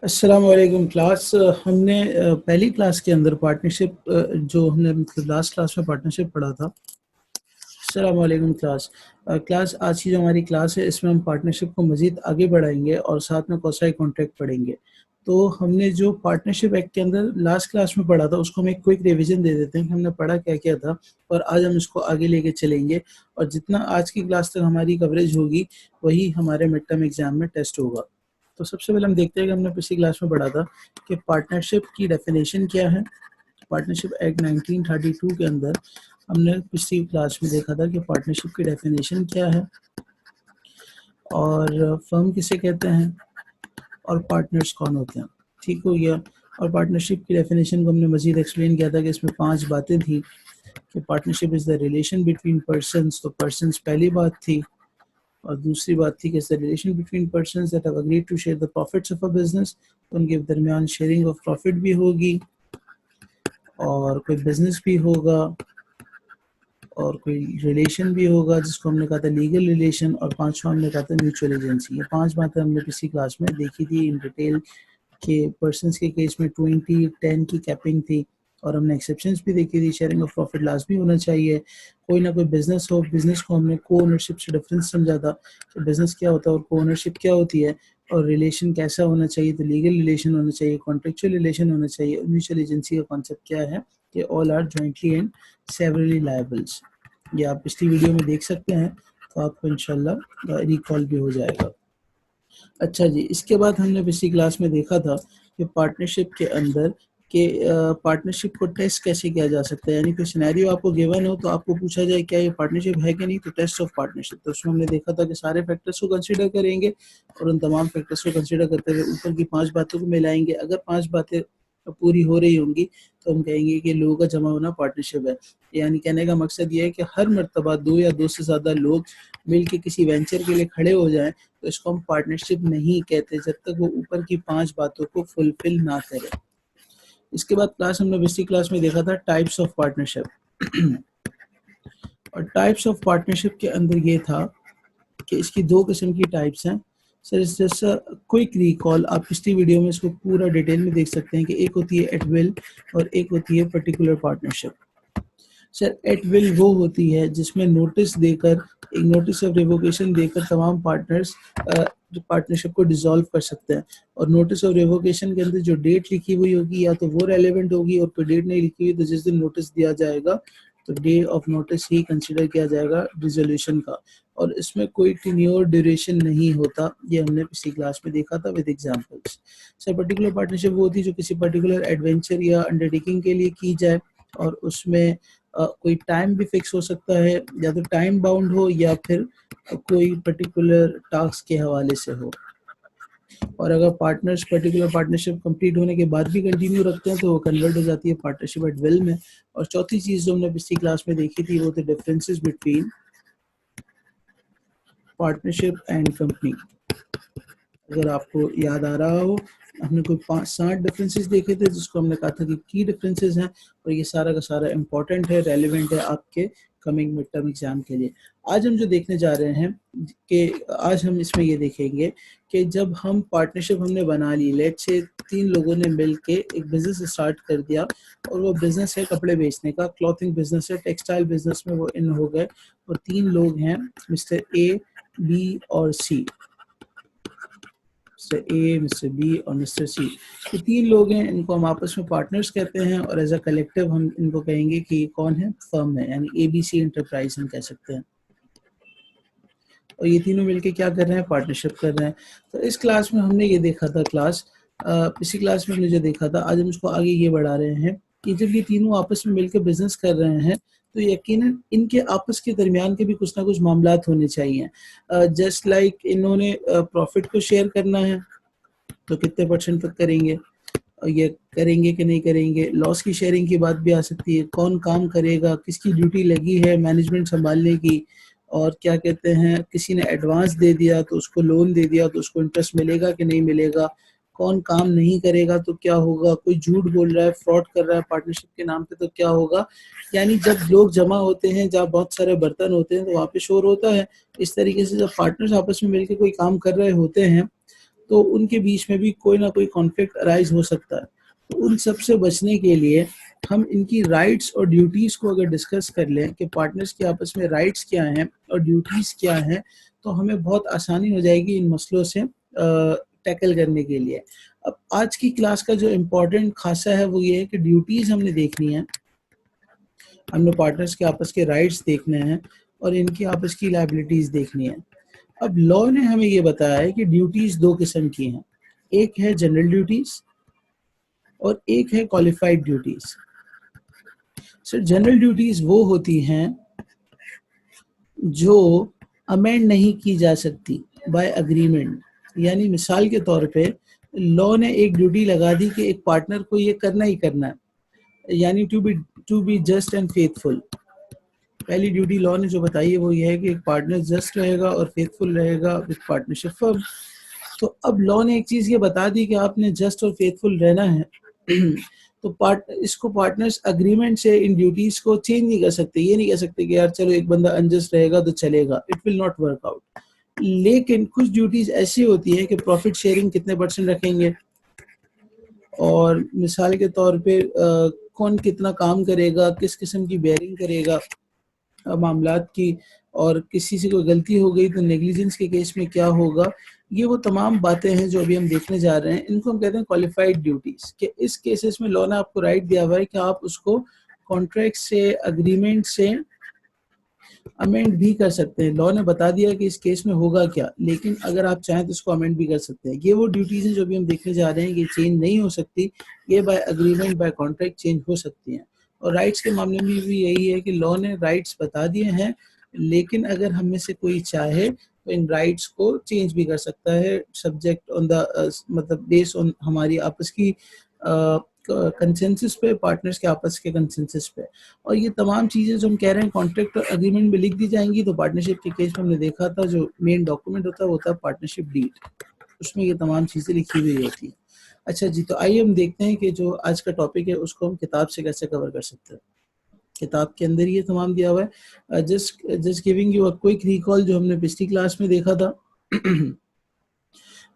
अस्सलाम वालेकुम क्लास। हमने पहली क्लास के अंदर पार्टनरशिप जो हमने मतलब लास्ट क्लास में पार्टनरशिप पढ़ा था। अस्सलाम वालेकुम क्लास। क्लास आज की जो हमारी क्लास है इसमें हम पार्टनरशिप को मज़ीद आगे बढ़ाएंगे और साथ में कौसाई कॉन्ट्रैक्ट पढ़ेंगे। तो हमने जो पार्टनरशिप एक्ट के अंदर लास्ट क्लास में पढ़ा था उसको हम एक क्विक रिवीजन दे देते हैं कि हमने पढ़ा क्या क्या था और आज हम इसको आगे लेके चलेंगे। और जितना आज की क्लास तक हमारी कवरेज होगी वही हमारे मिड टर्म एग्जाम में टेस्ट होगा। तो सबसे पहले हम देखते हैं कि हमने पिछली क्लास में पढ़ा था कि पार्टनरशिप की डेफिनेशन क्या है। पार्टनरशिप एक्ट 1932 के अंदर हमने पिछली क्लास में देखा था कि पार्टनरशिप की डेफिनेशन क्या है और फर्म किसे कहते हैं और पार्टनर्स कौन होते हैं। ठीक हो गया। और पार्टनरशिप की डेफिनेशन को हमने मजीद एक्सप्लेन किया था कि इसमें 5 बातें थी कि partnership is the relation between persons. तो पर्सन्स पहली बात थी और दूसरी बात थी कि the relation between persons that have agreed to share the profits of a business. तो उनके दरमियान शेयरिंग ऑफ प्रॉफिट भी होगी और कोई बिजनेस भी होगा और कोई रिलेशन भी होगा जिसको हमने कहा था लीगल रिलेशन, और पांचवा हमने कहा था म्यूचुअल एजेंसी। ये 5 बातें हमने पिछली क्लास में देखी थी इन डिटेल के पर्सन्स के केस में 20-10 की कैपिंग थी और हमने एक्सेप्शंस भी देखी थी। शेयरिंग ऑफ प्रॉफिट लॉस भी होना चाहिए। कोई ना कोई बिजनेस हो, बिजनेस को हमने को ओनरशिप से डिफरेंस समझा था कि बिजनेस क्या होता है और को ओनरशिप क्या होती है। और रिलेशन कैसा होना चाहिए, तो लीगल रिलेशन होना चाहिए, कॉन्ट्रेक्चुअल रिलेशन होना चाहिए। म्यूचुअल एजेंसी का कॉन्सेप्ट क्या है कि all are jointly and severally liables. ये आप पिछली वीडियो में देख सकते हैं तो आपको इंशाल्लाह रिकॉल भी हो जाएगा। अच्छा जी, इसके बाद हमने पिछली क्लास में देखा था कि पार्टनरशिप के अंदर के पार्टनरशिप को टेस्ट कैसे किया जा सकता है। यानी कि सिनेरियो आपको गिवन हो तो आपको पूछा जाए क्या ये पार्टनरशिप है कि नहीं, तो टेस्ट ऑफ पार्टनरशिप। तो उसमें हमने देखा था कि सारे फैक्टर्स को कंसीडर करेंगे और उन तमाम फैक्टर्स को कंसीडर करते हुए ऊपर की 5 बातों को मिलाएंगे। अगर 5 बातें पूरी हो रही होंगी तो हम कहेंगे कि लोगों का जमा होना पार्टनरशिप है। यानी कहने का मकसद ये है कि हर मरतबा 2 या 2 से ज़्यादा लोग मिल के किसी वेंचर के लिए खड़े हो जाएं तो इसको हम पार्टनरशिप नहीं कहते जब तक वो ऊपर की 5 बातों को फुलफिल ना करे। इसके बाद क्लास हमने पिछली क्लास में देखा था टाइप्स ऑफ पार्टनरशिप। और टाइप्स ऑफ पार्टनरशिप के अंदर ये था कि इसकी 2 किस्म की टाइप्स हैं। सर जैसा क्विक रिकॉल, आप पिछली वीडियो में इसको पूरा डिटेल में देख सकते हैं कि एक होती है एट विल और एक होती है particular partnership. Sir at will वो होती है जिसमें नोटिस देकर, एक नोटिस ऑफ रिवोकेशन देकर तमाम पार्टनर्स पार्टनरशिप को डिसॉल्व कर सकते हैं। और नोटिस ऑफ रिवोकेशन के अंदर जो डेट लिखी हुई होगी या तो वो रेलेवेंट होगी, और कोई डेट नहीं लिखी हुई तो जिस दिन नोटिस दिया जाएगा तो day of notice he consider किया जाएगा डिसोल्यूशन का। और इसमें कोई टीन्योर ड्यूरेशन नहीं होता, ये हमने पिछली क्लास में देखा था with examples. Sir particular partnership वो होती है जो किसी पर्टिकुलर एडवेंचर या अंडरटेकिंग के लिए की जाए और उसमें कोई टाइम भी फिक्स हो सकता है, या तो टाइम बाउंड हो या फिर कोई पर्टिकुलर टास्क के हवाले से हो। और अगर पार्टनर्स पर्टिकुलर पार्टनरशिप कंप्लीट होने के बाद भी कंटिन्यू रखते हैं तो वो कन्वर्ट हो जाती है पार्टनरशिप एट विल में। और चौथी चीज जो हमने पिछली क्लास में देखी थी वो थे differences between partnership and company. अगर आपको याद आ रहा हो, हमने कोई 5-7 डिफरेंसेस देखे थे जिसको हमने कहा था कि की डिफरेंसेस हैं और ये सारा का सारा इंपॉर्टेंट है, रेलिवेंट है आपके कमिंग मिड टर्म एग्जाम के लिए। आज हम जो देखने जा रहे हैं कि आज हम इसमें ये देखेंगे कि जब हम पार्टनरशिप हमने बना ली, लेट से 3 लोगों ने मिल के एक बिजनेस स्टार्ट कर दिया और वो बिजनेस है कपड़े बेचने का, क्लॉथिंग बिजनेस है, टेक्सटाइल बिजनेस में वो इन हो गए और 3 लोग हैं, मिस्टर ए, बी और सी। मिस्टर ए, मिस्टर बी और मिस्टर सी, ये 3 लोग हैं, इनको हम आपस में पार्टनर्स कहते हैं और एज अ कलेक्टिव हम इनको कहेंगे कि कौन है, फर्म है, यानी एबीसी एंटरप्राइज हम कह सकते हैं। और ये तीनों मिलके क्या कर रहे हैं, पार्टनरशिप कर रहे हैं। तो इस क्लास में हमने ये देखा था, पिछली क्लास में हमने जो देखा था, आज हम इसको आगे ये बढ़ा रहे हैं कि जब ये तीनों आपस में मिलकर बिजनेस कर रहे हैं तो यकीनन इनके आपस के दरमियान के भी कुछ ना कुछ मामलात होने चाहिए। जस्ट लाइक इन्होंने प्रॉफिट को शेयर करना है तो कितने परसेंट तक करेंगे, और ये करेंगे कि नहीं करेंगे। लॉस की शेयरिंग की बात भी आ सकती है, कौन काम करेगा, किसकी ड्यूटी लगी है मैनेजमेंट संभालने की, और क्या कहते हैं किसी ने एडवांस दे दिया तो उसको लोन दे दिया तो उसको इंटरेस्ट मिलेगा कि नहीं मिलेगा, कौन काम नहीं करेगा तो क्या होगा, कोई झूठ बोल रहा है, फ्रॉड कर रहा है पार्टनरशिप के नाम पे तो क्या होगा। यानी जब लोग जमा होते हैं, जहाँ बहुत सारे बर्तन होते हैं तो वहाँ पे शोर होता है। इस तरीके से जब पार्टनर्स आपस में मिलकर कोई काम कर रहे होते हैं तो उनके बीच में भी कोई ना कोई कॉन्फ्लिक्ट अराइज हो सकता है। तो उन सब से बचने के लिए हम इनकी राइट्स और ड्यूटीज को अगर डिस्कस कर लें कि पार्टनर्स के आपस में राइट्स क्या हैं और ड्यूटीज क्या हैं, तो हमें बहुत आसानी हो जाएगी इन मसलों से टैकल करने के लिए। अब आज की क्लास का जो इम्पोर्टेंट खासा है वो ये है कि ड्यूटीज हमने देखनी है, हमने पार्टनर्स के आपस के राइट्स देखने हैं और इनकी आपस की लायबिलिटीज देखनी है। अब लॉ ने हमें ये बताया है कि ड्यूटीज दो किस्म की हैं, एक है जनरल ड्यूटीज और एक है qualified duties. Sir general duties वो होती हैं जो अमेंड नहीं की जा सकती बाय अग्रीमेंट, यानी मिसाल के तौर पे लॉ ने एक ड्यूटी लगा दी कि एक पार्टनर को ये करना ही करना है, यानी to be just and faithful. पहली ड्यूटी लॉ ने जो बताई है वो ये है कि एक पार्टनर जस्ट रहेगा और फेथफुल रहेगा विद पार्टनरशिप फर्म। तो अब लॉ ने एक चीज ये बता दी कि आपने जस्ट और फेथफुल रहना है तो इसको पार्टनर्स अग्रीमेंट से इन ड्यूटीज को चेंज नहीं कर सकते। ये नहीं कह सकते कि यार चलो एक बंदा अनजस्ट रहेगा तो चलेगा, it will not work out. लेकिन कुछ ड्यूटीज ऐसी होती है कि प्रॉफिट शेयरिंग कितने % रखेंगे, और मिसाल के तौर पे कौन कितना काम करेगा, किस किस्म की बेयरिंग करेगा मामलात की, और किसी से कोई गलती हो गई तो नेग्लिजेंस के केस में क्या होगा, ये वो तमाम बातें हैं जो अभी हम देखने जा रहे हैं। इनको हम कहते हैं क्वालिफाइड ड्यूटीज, कि इस केसेस में लॉ ने आपको राइट दिया हुआ है कि आप उसको कॉन्ट्रैक्ट से, अग्रीमेंट से अमेंड भी कर सकते हैं। लॉ ने बता दिया कि इस केस में होगा क्या, लेकिन अगर आप चाहें तो इसको अमेंड भी कर सकते हैं। ये वो ड्यूटीज हैं जो अभी हम देखने जा रहे हैं, ये चेंज नहीं हो सकती, ये by agreement, by contract change हो सकती हैं। और राइट्स के मामले में भी यही है कि लॉ ने राइट्स बता दिए हैं, लेकिन अगर हम में से कोई चाहे तो इन राइट्स को चेंज भी कर सकता है, सब्जेक्ट ऑन द मतलब बेस्ड ऑन हमारी आपस की कंसेंसस पे, पार्टनर्स के आपस के कंसेंसस पे। और ये तमाम चीज़ें जो हम कह रहे हैं कॉन्ट्रैक्ट और एग्रीमेंट में लिख दी जाएंगी। तो पार्टनरशिप के केस में हमने देखा था जो मेन डॉक्यूमेंट होता है वो होता है पार्टनरशिप डीड, उसमें ये तमाम चीज़ें लिखी हुई होती हैं। अच्छा जी, तो आइए हम देखते हैं कि जो आज का टॉपिक है उसको हम किताब से कैसे कवर कर सकते हैं। किताब के अंदर ये तमाम दिया हुआ है। Just giving you a quick recall जो हमने पिछली क्लास में देखा था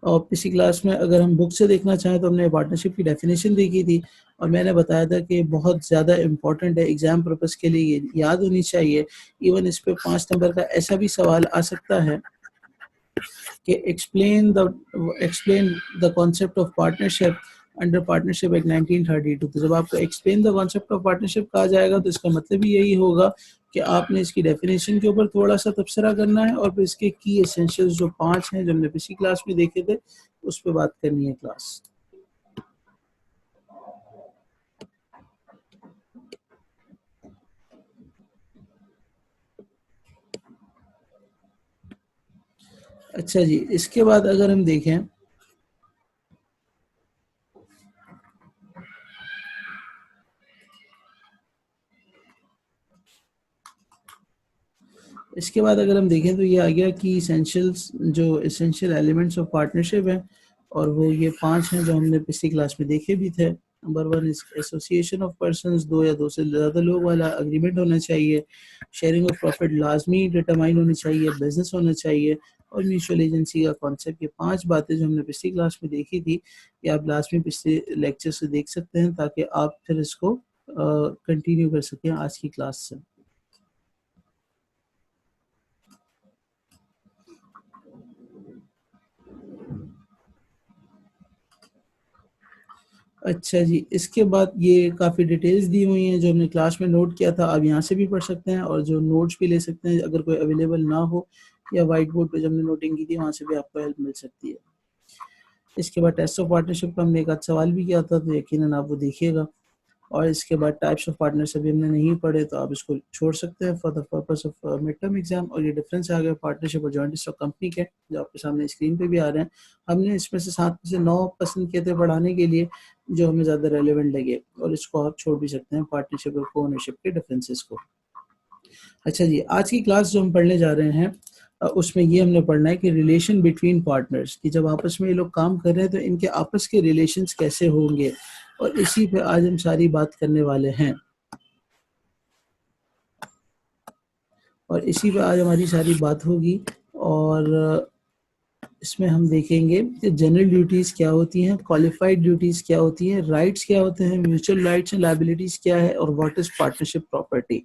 और पिछली क्लास में अगर हम बुक से देखना चाहें तो हमने पार्टनरशिप की डेफिनेशन देखी थी, और मैंने बताया था कि बहुत ज़्यादा इम्पॉर्टेंट है, एग्जाम पर्पज़ के लिए ये याद होनी चाहिए। इवन इस पे 5 नंबर का ऐसा भी सवाल आ सकता है कि explain the concept of partnership under partnership act 1932। तो जब आपको explain the concept of partnership कहा जाएगा तो इसका मतलब ही यही होगा कि आपने इसकी डेफिनेशन के ऊपर थोड़ा सा तबसरा करना है और फिर इसके की एसेंशियल्स जो 5 हैं जो हमने पिछली क्लास में देखे थे उस पर बात करनी है क्लास। अच्छा जी, इसके बाद अगर हम देखें तो ये आ गया कि इसेंशियल्स, जो इसेंशियल एलिमेंट्स ऑफ पार्टनरशिप है, और वो ये 5 हैं जो हमने पिछली क्लास में देखे भी थे। Number 1 is association of persons, 2 या 2 से ज़्यादा लोग वाला अग्रीमेंट होना चाहिए, शेयरिंग ऑफ प्रॉफिट लाजमी डिटरमाइन होनी चाहिए, बिजनेस होना चाहिए, और म्यूचुअल एजेंसी का कॉन्सेप्ट। ये 5 बातें जो हमने पिछली क्लास में देखी थी, ये आप लास्ट में पिछले लेक्चर से देख सकते हैं ताकि आप फिर इसको कंटिन्यू कर सकें आज की क्लास से। अच्छा जी, इसके बाद ये काफ़ी डिटेल्स दी हुई हैं जो हमने क्लास में नोट किया था, आप यहाँ से भी पढ़ सकते हैं और जो नोट्स भी ले सकते हैं अगर कोई अवेलेबल ना हो, या वाइट बोर्ड पे जो हमने नोटिंग की थी वहाँ से भी आपको हेल्प मिल सकती है। इसके बाद टेस्ट ऑफ पार्टनरशिप का हमने एक आध सवाल भी किया था, तो यकीनन आप वो देखिएगा। और इसके बाद टाइप्स ऑफ पार्टनर्स अभी हमने नहीं पढ़े तो आप इसको छोड़ सकते हैं for the purpose of mid term exam. और ये डिफरेंस आ गया पार्टनरशिप और जॉइंट स्टॉक कंपनी के, जो आपके सामने स्क्रीन पे भी आ रहे हैं। हमने इसमें से 7 में से 9 पसंद किए थे पढ़ाने के लिए जो हमें ज़्यादा रेलिवेंट लगे, और इसको आप छोड़ भी सकते हैं, पार्टनरशिप और को ओनरशिप के डिफरेंसेस को। अच्छा जी, आज की क्लास जो हम पढ़ने जा रहे हैं उसमें ये हमने पढ़ना है कि रिलेशन बिटवीन पार्टनर्स, कि जब आपस में ये लोग काम कर रहे हैं तो इनके आपस के रिलेशंस कैसे होंगे, और इसी पे आज हम सारी बात करने वाले हैं। और इसी पे आज हमारी सारी बात होगी। और इसमें हम देखेंगे कि जनरल ड्यूटीज क्या होती हैं, क्वालिफाइड ड्यूटीज क्या होती हैं, राइट्स क्या होते हैं, म्यूचुअल राइट्स एंड लायबिलिटीज क्या है, और व्हाट इज पार्टनरशिप प्रॉपर्टी।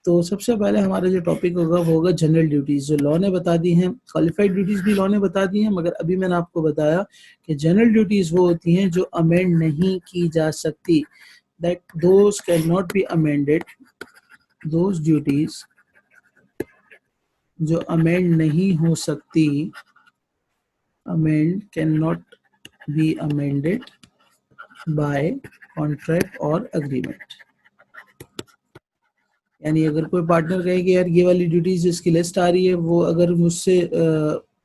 तो सबसे पहले हमारा जो टॉपिक होगा वो होगा जनरल ड्यूटीज, जो लॉ ने बता दी हैं। क्वालिफाइड ड्यूटीज भी लॉ ने बता दी हैं, मगर अभी मैंने आपको बताया कि जनरल ड्यूटीज वो होती हैं जो अमेंड नहीं की जा सकती, that those can not be amended, those duties जो अमेंड नहीं हो सकती, amend can not be amended bye contract और अग्रीमेंट। यानी अगर कोई पार्टनर कहे कि यार ये वाली ड्यूटीज जिसकी लिस्ट आ रही है वो अगर मुझसे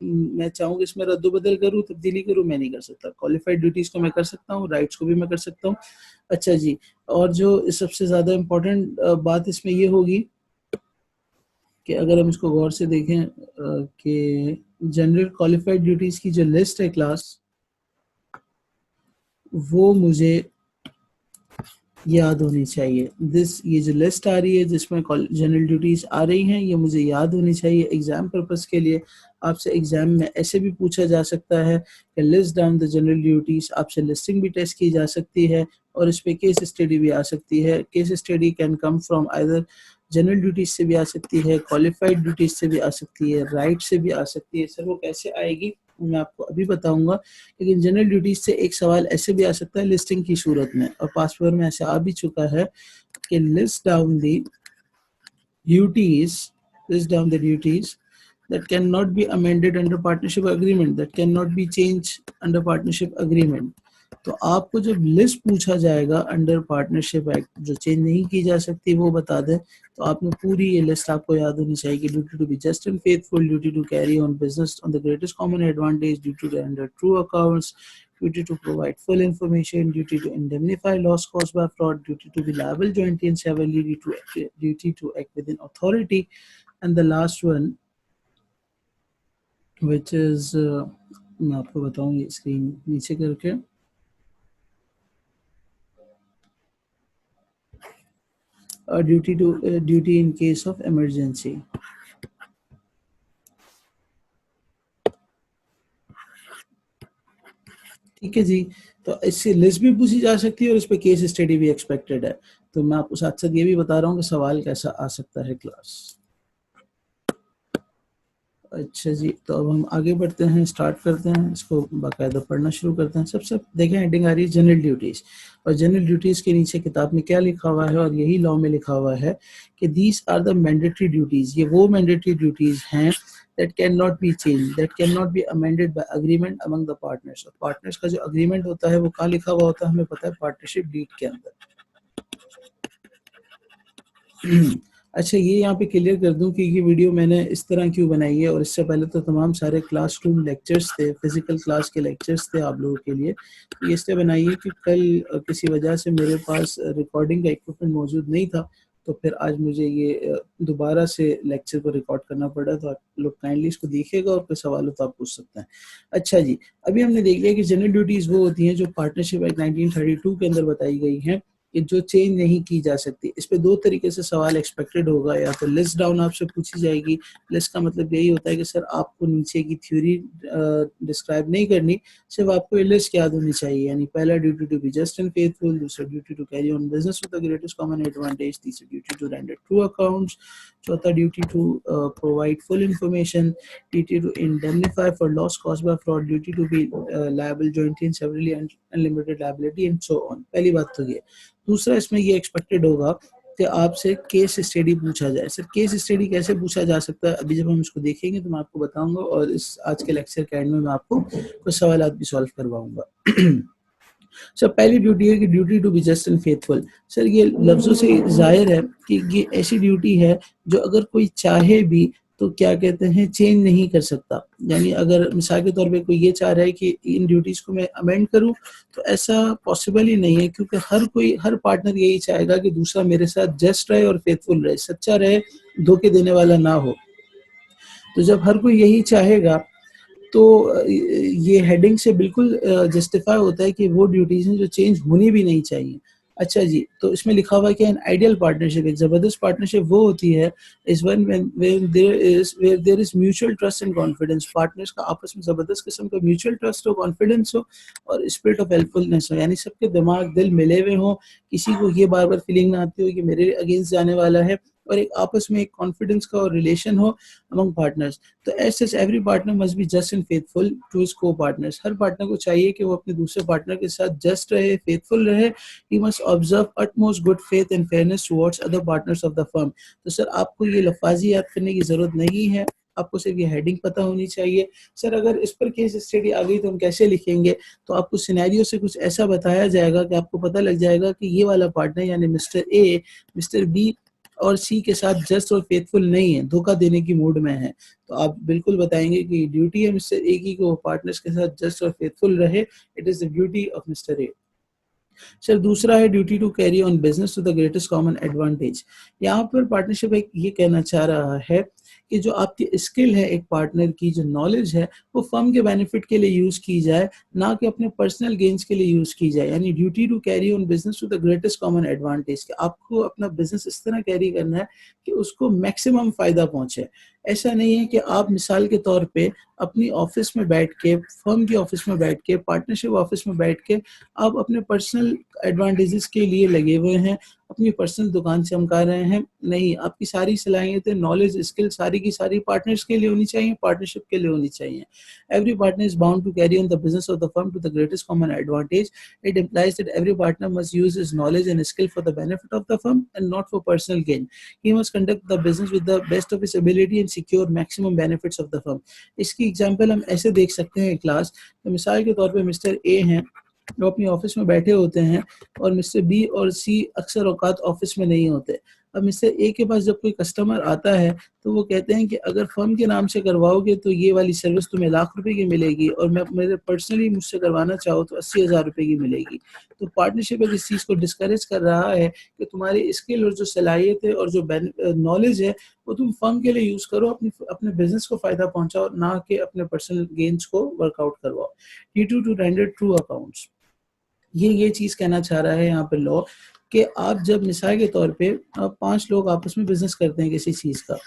मैं चाहूँ कि इसमें रद्दो बदल करूँ, तब्दीली करूँ, मैं नहीं कर सकता। क्वालिफाइड ड्यूटीज को मैं कर सकता हूँ, राइट्स को भी मैं कर सकता हूँ। अच्छा जी, और जो सबसे ज्यादा इम्पोर्टेंट बात इसमें ये होगी कि अगर हम इसको गौर से देखें कि जनरल क्वालिफाइड ड्यूटीज की जो लिस्ट है क्लास, वो मुझे याद होनी चाहिए। ये जो लिस्ट आ रही है जिसमें जनरल ड्यूटीज आ रही हैं, ये मुझे याद होनी चाहिए एग्जाम पर्पस के लिए। आपसे एग्जाम में ऐसे भी पूछा जा सकता है कि list down the general duties, आपसे लिस्टिंग भी टेस्ट की जा सकती है और इस पे केस स्टडी भी आ सकती है। Case study can come from either general duties से भी आ सकती है, क्वालिफाइड ड्यूटीज से भी आ सकती है, राइट से भी आ सकती है। सर वो कैसे आएगी मैं आपको अभी बताऊंगा, लेकिन जनरल ड्यूटीज से एक सवाल ऐसे भी आ सकता है लिस्टिंग की सूरत में, और पास पेपर में ऐसे आ भी चुका है कि list down the duties, list down the duties that cannot be amended under partnership agreement, that cannot be changed under partnership agreement। तो आपको जब लिस्ट पूछा जाएगा अंडर पार्टनरशिप एक्ट जो चेंज नहीं की जा सकती वो बता दें, तो आपने पूरी ये लिस्ट आपको याद होनी चाहिए कि duty to be just and faithful, duty to carry on business on the greatest common advantage, duty to render true accounts, duty to provide full information, duty to indemnify loss caused by fraud, duty to be liable jointly and severally, duty to act within authority, and the last one which is मैं आपको बताऊं ये screen नीचे करके, duty in case of emergency। ठीक है जी, तो इससे लिस्ट भी पूछी जा सकती है और इस पे केस स्टडी भी एक्सपेक्टेड है। तो मैं आपको साथ साथ ये भी बता रहा हूँ कि सवाल कैसा आ सकता है क्लास। अच्छा जी, तो अब हम आगे बढ़ते हैं, स्टार्ट करते हैं, इसको बाकायदा पढ़ना शुरू करते हैं। सबसे देखें हेडिंग आ रही है जनरल ड्यूटीज़, और जनरल ड्यूटीज़ के नीचे किताब में क्या लिखा हुआ है, और यही लॉ में लिखा हुआ है कि these are the mandatory duties, ये वो मैंडेटरी ड्यूटीज़ हैं that cannot be changed, that cannot be amended by agreement among the partners। और पार्टनर्स का जो अग्रीमेंट होता है वो कहाँ लिखा हुआ होता है, हमें पता है पार्टनरशिप डीड के अंदर। अच्छा, ये यहाँ पे क्लियर कर दूं कि ये वीडियो मैंने इस तरह क्यों बनाई है, और इससे पहले तो तमाम सारे क्लासरूम लेक्चर्स थे, फिजिकल क्लास के लेक्चर्स थे आप लोगों के लिए। तो ये इसलिए बनाई है कि कल किसी वजह से मेरे पास रिकॉर्डिंग का इक्विपमेंट मौजूद नहीं था, तो फिर आज मुझे ये दोबारा से लेक्चर को रिकॉर्ड करना पड़ा। तो आप लोग काइंडली इसको देखिएगा और कोई सवाल हो तो आप पूछ सकते हैं। अच्छा जी, अभी हमने देख लिया कि जनरल ड्यूटीज़ वो होती हैं जो पार्टनरशिप एक्ट 1932 के अंदर बताई गई हैं कि जो चेंज नहीं की जा सकती। इस पे दो तरीके से सवाल एक्सपेक्टेड होगा, या तो लिस्ट डाउन आपसे पूछी जाएगी। लिस्ट का मतलब यही होता है कि सर आपको नीचे की थ्योरी डिस्क्राइब नहीं करनी, सिर्फ आपको ये लिस्ट याद होनी चाहिए। यानी पहला duty to be just and faithful, दूसरा duty to carry on business with the greatest common advantage, तीसरा duty to render true accounts, चौथा duty to provide full information, duty to indemnify for loss caused by fraud, duty to be liable jointly and severally, unlimited liability and so on. पहली बात तो ये। दूसरा इसमें ये expected होगा कि आपसे केस स्टडी पूछा जाए। सर केस स्टडी कैसे पूछा जा सकता है, अभी जब हम इसको देखेंगे तो मैं आपको बताऊंगा, और इस आज के लेक्चर के एंड में मैं आपको कुछ सवाल भी सॉल्व करवाऊंगा। सर पहली ड्यूटी है कि duty to be just and faithful. Sir ये लफ्जों से जाहिर है कि ये ऐसी ड्यूटी है जो अगर कोई चाहे भी तो क्या कहते हैं चेंज नहीं कर सकता। यानी अगर मिसाल के तौर पे कोई ये चाह रहा है कि इन ड्यूटीज को मैं अमेंड करूं, तो ऐसा पॉसिबल ही नहीं है, क्योंकि हर पार्टनर यही चाहेगा कि दूसरा मेरे साथ जस्ट रहे और फेथफुल रहे, सच्चा रहे, धोखे देने वाला ना हो। तो जब हर कोई यही चाहेगा तो ये हेडिंग से बिल्कुल जस्टिफाई होता है कि वो ड्यूटीज हैं जो चेंज होनी भी नहीं चाहिए। अच्छा जी, तो इसमें लिखा हुआ है कि एन आइडियल पार्टनरशिप, एक ज़बरदस्त पार्टनरशिप वो होती है is one where there is mutual trust and confidence. Partners का आपस में ज़बरदस्त किस्म का म्यूचुअल ट्रस्ट हो, कॉन्फिडेंस हो और स्पिरिट ऑफ हेल्पफुलनेस हो, यानी सबके दिमाग दिल मिले हुए हों, किसी को ये बार-बार फीलिंग ना आती हो कि मेरे अगेंस्ट जाने वाला है, और एक आपस में एक कॉन्फिडेंस का और रिलेशन हो अमंग पार्टनर्स। तो as such every partner must be just and faithful to his copartners. हर पार्टनर को चाहिए कि वो अपने दूसरे पार्टनर के साथ जस्ट रहे, फेथफुल रहे। He must observe utmost good faith and fairness towards other partners of the firm। तो सर आपको ये लफ्ज़ी याद करने की ज़रूरत नहीं है, आपको सिर्फ ये हेडिंग पता होनी चाहिए। सर अगर इस पर केस स्टडी आ गई तो हम कैसे लिखेंगे? तो आपको सिनेरियो से कुछ ऐसा बताया जाएगा कि आपको पता लग जाएगा कि ये वाला पार्टनर यानी मिस्टर ए, मिस्टर बी और सी के साथ जस्ट और फेथफुल नहीं है, धोखा देने की मूड में है। तो आप बिल्कुल बताएँगे कि ड्यूटी है मिस्टर ए की कि वो पार्टनर्स के साथ जस्ट और फेथफुल रहे। It is the duty of mister A. Sir दूसरा है duty to carry on business to the greatest common advantage. यहाँ पर पार्टनरशिप एक ये कहना चाह रहा है कि जो आपकी स्किल है एक पार्टनर की, जो नॉलेज है वो फर्म के बेनिफिट के लिए यूज़ की जाए, ना कि अपने पर्सनल गेन्स के लिए यूज़ की जाए। यानी duty to carry on business to the greatest common advantage, कि आपको अपना बिजनेस इस तरह कैरी करना है कि उसको मैक्सिमम फ़ायदा पहुँचे। ऐसा नहीं है कि आप मिसाल के तौर पे अपनी ऑफ़िस में बैठ के, फर्म की ऑफ़िस में बैठ के, पार्टनरशिप ऑफ़िस में बैठ के आप अपने पर्सनल एडवांटेजेस के लिए लगे हुए हैं, अपनी पर्सनल दुकान चमका रहे हैं। नहीं, आपकी सारी सलाहियतें, नॉलेज, स्किल सारी की सारी पार्टनर्स के लिए होनी चाहिए, पार्टनरशिप के लिए होनी चाहिए। Every partner is bound to carry on the business of the firm to the greatest common advantage. It implies that every partner must use his knowledge and skill for the benefit of the firm and not for personal gain. He must conduct the business with the best of his ability and secure maximum benefits of the firm। इसकी example हम ऐसे देख सकते हैं class, तो मिसाल के तौर पे मिस्टर ए हैं, वो अपनी ऑफिस में बैठे होते हैं और मिस्टर बी और सी अक्सर औकात ऑफिस में नहीं होते। अब मिस्टर ए के पास जब कोई कस्टमर आता है तो वो कहते हैं कि अगर फर्म के नाम से करवाओगे तो ये वाली सर्विस तुम्हें ₹1,00,000 की मिलेगी और मैं मेरे पर्सनली मुझसे करवाना चाहो तो ₹80,000 की मिलेगी। तो पार्टनरशिप इस चीज़ को डिस्करेज कर रहा है कि तुम्हारी स्किल और जो सलाहियत है और जो नॉलेज है वो तुम फर्म के लिए यूज़ करो, अपने बिज़नेस को फ़ायदा पहुँचाओ, ना कि अपने पर्सनल गेन्स को वर्कआउट करवाओ। T2 to render true accounts। ये चीज़ कहना चाह रहा है यहाँ पे लॉ, कि आप जब मिसाल के तौर पे 5 लोग आपस में बिज़नेस करते हैं किसी चीज़ का,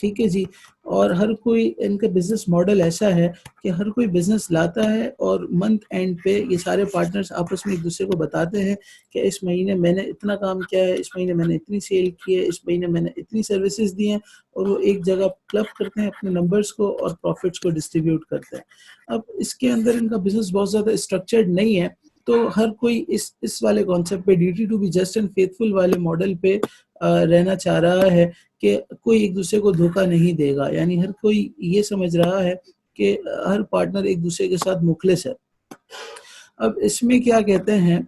ठीक है जी? और हर कोई, इनका बिज़नेस मॉडल ऐसा है कि हर कोई बिज़नेस लाता है और मंथ एंड पे ये सारे पार्टनर्स आपस में एक-दूसरे को बताते हैं कि इस महीने मैंने इतना काम किया है, इस महीने मैंने इतनी सेल की है, इस महीने मैंने इतनी सर्विसेज़ दी हैं, और वो एक जगह क्लब करते हैं अपने नंबर्स को और प्रॉफिट्स को डिस्ट्रीब्यूट करते हैं। अब इसके अंदर इनका बिज़नेस बहुत ज़्यादा स्ट्रक्चर्ड नहीं है, तो हर कोई इस वाले कॉन्सेप्ट पे, duty to be just and faithful वाले मॉडल पे रहना चाह रहा है कि कोई एक-दूसरे को धोखा नहीं देगा। यानी हर कोई ये समझ रहा है कि हर पार्टनर एक-दूसरे के साथ मुख़लिस है। अब इसमें क्या कहते हैं,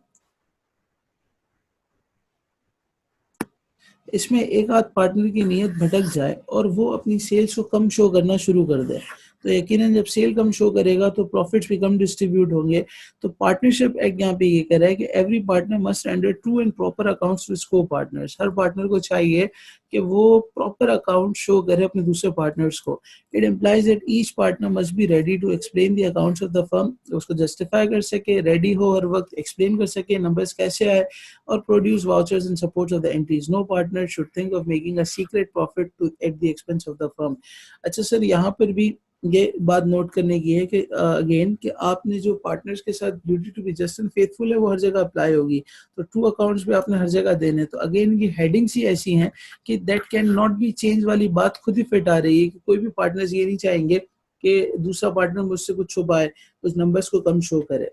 इसमें एक आध पार्टनर की नीयत भटक जाए और वो अपनी सेल्स को कम शो करना शुरू कर दे, तो यकीनन जब सेल कम शो करेगा तो प्रॉफिट्स भी कम डिस्ट्रीब्यूट होंगे। तो पार्टनरशिप एक्ट यहाँ पे ये कह रहा है कि every partner must render true and proper accounts to his copartners. हर पार्टनर को चाहिए कि वो प्रॉपर अकाउंट शो करे अपने दूसरे पार्टनर्स को। It implies that each partner must be ready to explain the accounts of the firm, उसको जस्टिफाई कर सके, रेडी हो हर वक्त एक्सप्लेन कर सके नंबर्स कैसे आए, or produce vouchers in support of the entries. No partner should think of making a secret profit at the expense of the firm। अच्छा सर, यहाँ पर भी ये बात नोट करने की है कि अगेन कि आपने जो पार्टनर्स के साथ duty to be just and faithful है वो हर जगह अप्लाई होगी, तो ट्रू अकाउंट्स भी आपने हर जगह देने। तो अगेन ये हेडिंग्स ही ऐसी हैं कि that can not be change वाली बात खुद ही फिट आ रही है कि कोई भी पार्टनर्स ये नहीं चाहेंगे कि दूसरा पार्टनर मुझसे कुछ छुपाए, कुछ नंबर्स को कम शो करे।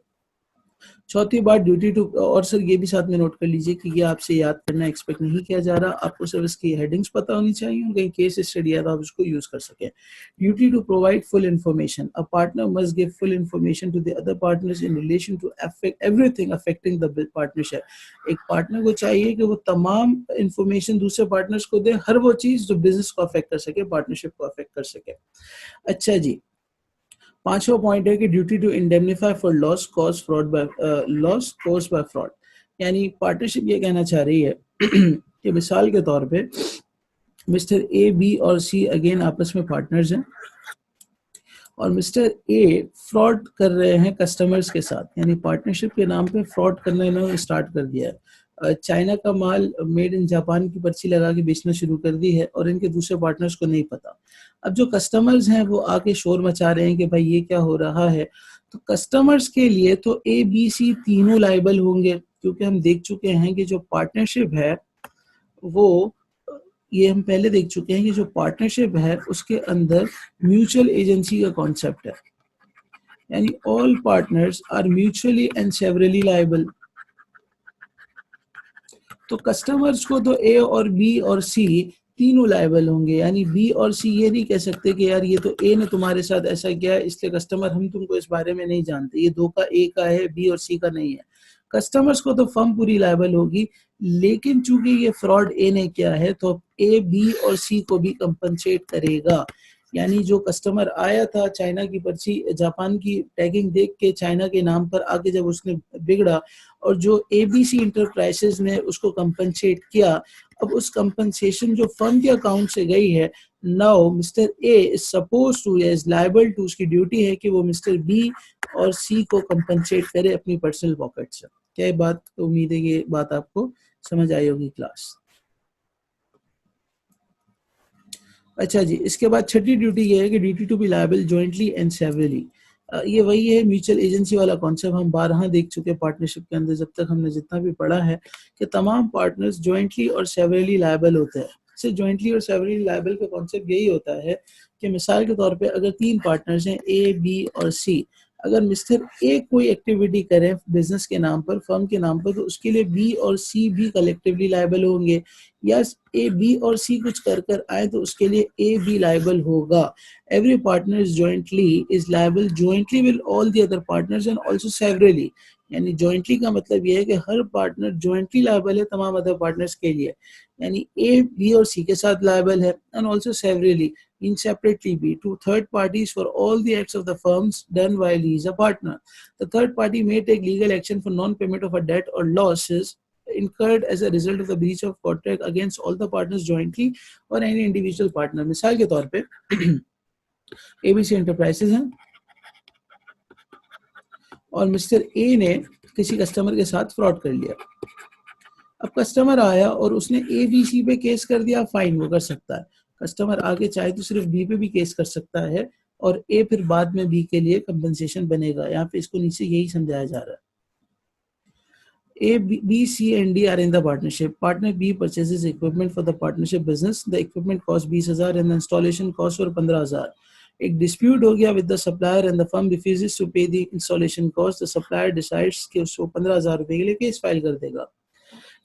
चौथी बात ड्यूटी टू, और सर ये भी साथ में नोट कर लीजिए कि ये आपसे याद करना एक्सपेक्ट नहीं किया जा रहा, आपको सिर्फ इसकी हेडिंग्स पता होनी चाहिए और कहीं केस स्टडी है तो आप इसको यूज कर सकें। Duty to provide full information. A partner must give full information to the other partners in relation to affect everything affecting the partnership. एक पार्टनर को चाहिए कि वो तमाम इन्फॉर्मेशन दूसरे पार्टनर्स को दे, हर वो चीज जो बिजनेस को अफेक्ट कर सके, पार्टनरशिप को अफेक्ट कर सके। अच्छा जी, पांचवा पॉइंट है कि duty to indemnify for loss cause by fraud. यानी पार्टनरशिप ये कहना चाह रही है कि मिसाल के तौर पे मिस्टर ए, बी और सी अगेन आपस में पार्टनर्स हैं और मिस्टर ए फ्रॉड कर रहे हैं कस्टमर्स के साथ, यानी पार्टनरशिप के नाम पे फ्रॉड करना इन्होंने स्टार्ट कर दिया है। चाइना का माल मेड इन जापान की पर्ची लगा के बेचना शुरू कर दी है और इनके दूसरे पार्टनर्स को नहीं पता। अब जो कस्टमर्स हैं वो आके शोर मचा रहे हैं कि भाई ये क्या हो रहा है। तो कस्टमर्स के लिए तो ए बी सी तीनों लायबल होंगे, क्योंकि हम देख चुके हैं कि जो पार्टनरशिप है वो ये हम पहले देख चुके हैं कि जो पार्टनरशिप है उसके अंदर म्यूचुअल एजेंसी का कॉन्सेप्ट है, यानी all partners are mutually and severally liable. तो कस्टमर्स को तो ए और बी और सी तीनों लायबल होंगे, यानी बी और सी ये नहीं कह सकते कि यार ये तो ए ने तुम्हारे साथ ऐसा किया है इसलिए कस्टमर हम तुमको इस बारे में नहीं जानते, ये धोखा ए का है बी और सी का नहीं है। कस्टमर्स को तो फर्म पूरी लायबल होगी, लेकिन चूंकि ये फ्रॉड ए ने किया है तो ए बी और सी को भी कंपनसेट करेगा। यानी जो कस्टमर आया था चाइना की पर्ची जापान की टैगिंग देख के चाइना के नाम पर आके जब उसने बिगड़ा और जो एबीसी इंटरप्राइजेज ने उसको कंपनसेट किया, अब उस कंपनसेशन जो फर्म के अकाउंट से गई है, now mister A is suppose to is liable to, उसकी ड्यूटी है कि वो मिस्टर बी और सी को कंपनसेट करे अपनी पर्सनल पॉकेट से। क्या ये बात, उम्मीद है ये बात आपको समझ आई होगी क्लास। अच्छा जी, इसके बाद छठी ड्यूटी ये है कि duty to be liable jointly and severally. ये वही है म्यूचुअल एजेंसी वाला कॉन्सेप्ट हम 12 देख चुके हैं पार्टनरशिप के अंदर, जब तक हमने जितना भी पढ़ा है कि तमाम पार्टनर्स जॉइंटली और सेवरली लायबल होते हैं। इससे जॉइंटली और सेवरली लायबल का कॉन्सेप्ट यही होता है कि मिसाल के तौर पे अगर 3 पार्टनर्स हैं ए बी और सी, अगर मिस्टर ए कोई एक्टिविटी करें बिजनेस के नाम पर फर्म के नाम पर तो उसके लिए बी और सी भी कलेक्टिवली लायबल होंगे, या ए बी और सी कुछ कर कर आए तो उसके लिए ए भी लायबल होगा। Every partner jointly is liable jointly with all the other partners and also severally. यानी जॉइंटली का मतलब ये है कि हर पार्टनर जॉइंटली लायबल है तमाम अदर पार्टनर्स के लिए, यानी ए बी और सी के साथ लायबल है, and also severally in separately be to third parties for all the acts of the firms done while he is a partner. The third party may take legal action for non-payment of a debt or losses incurred as a result of the breach of contract against all the partners jointly or any individual partner। मिसाल के तौर पे ABC enterprises हैं और mister A ने किसी customer के साथ फ्रॉड कर लिया। अब कस्टमर आया और उसने ए बी सी पे केस कर दिया, फाइन वो कर सकता है। कस्टमर आगे चाहे तो सिर्फ बी पे भी केस कर सकता है और ए फिर बाद में बी के लिए कंपनसेशन बनेगा। यहाँ पे इसको नीचे यही समझाया जा रहा है। A, B, C and D are in the partnership. Partner B purchases equipment for the partnership business. The equipment cost 20,000 and the installation cost for 15,000. एक dispute हो गया with the supplier and the firm refuses to pay the installation cost. The supplier decides कि उसको 15,000 रुपए के लिए case file कर देगा।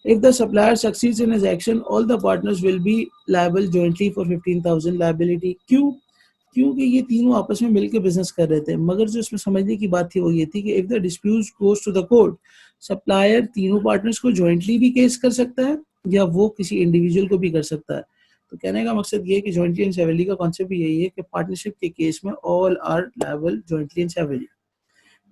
If the supplier succeeds in his action, all the partners will be liable jointly for 15,000 liability. क्यों? क्योंकि ये तीनों आपस में मिलकर बिजनेस कर रहे थे, मगर जो इसमें समझने की बात थी वो ये थी कि if the dispute goes to the court, supplier तीनों पार्टनर्स को जॉइंटली भी केस कर सकता है या वो किसी इंडिविजुअल को भी कर सकता है। तो कहने का मकसद ये है कि जॉइंटली एंड सेवरली का कॉन्सेप्ट भी यही है कि पार्टनरशिप के केस में all are liable jointly and severally.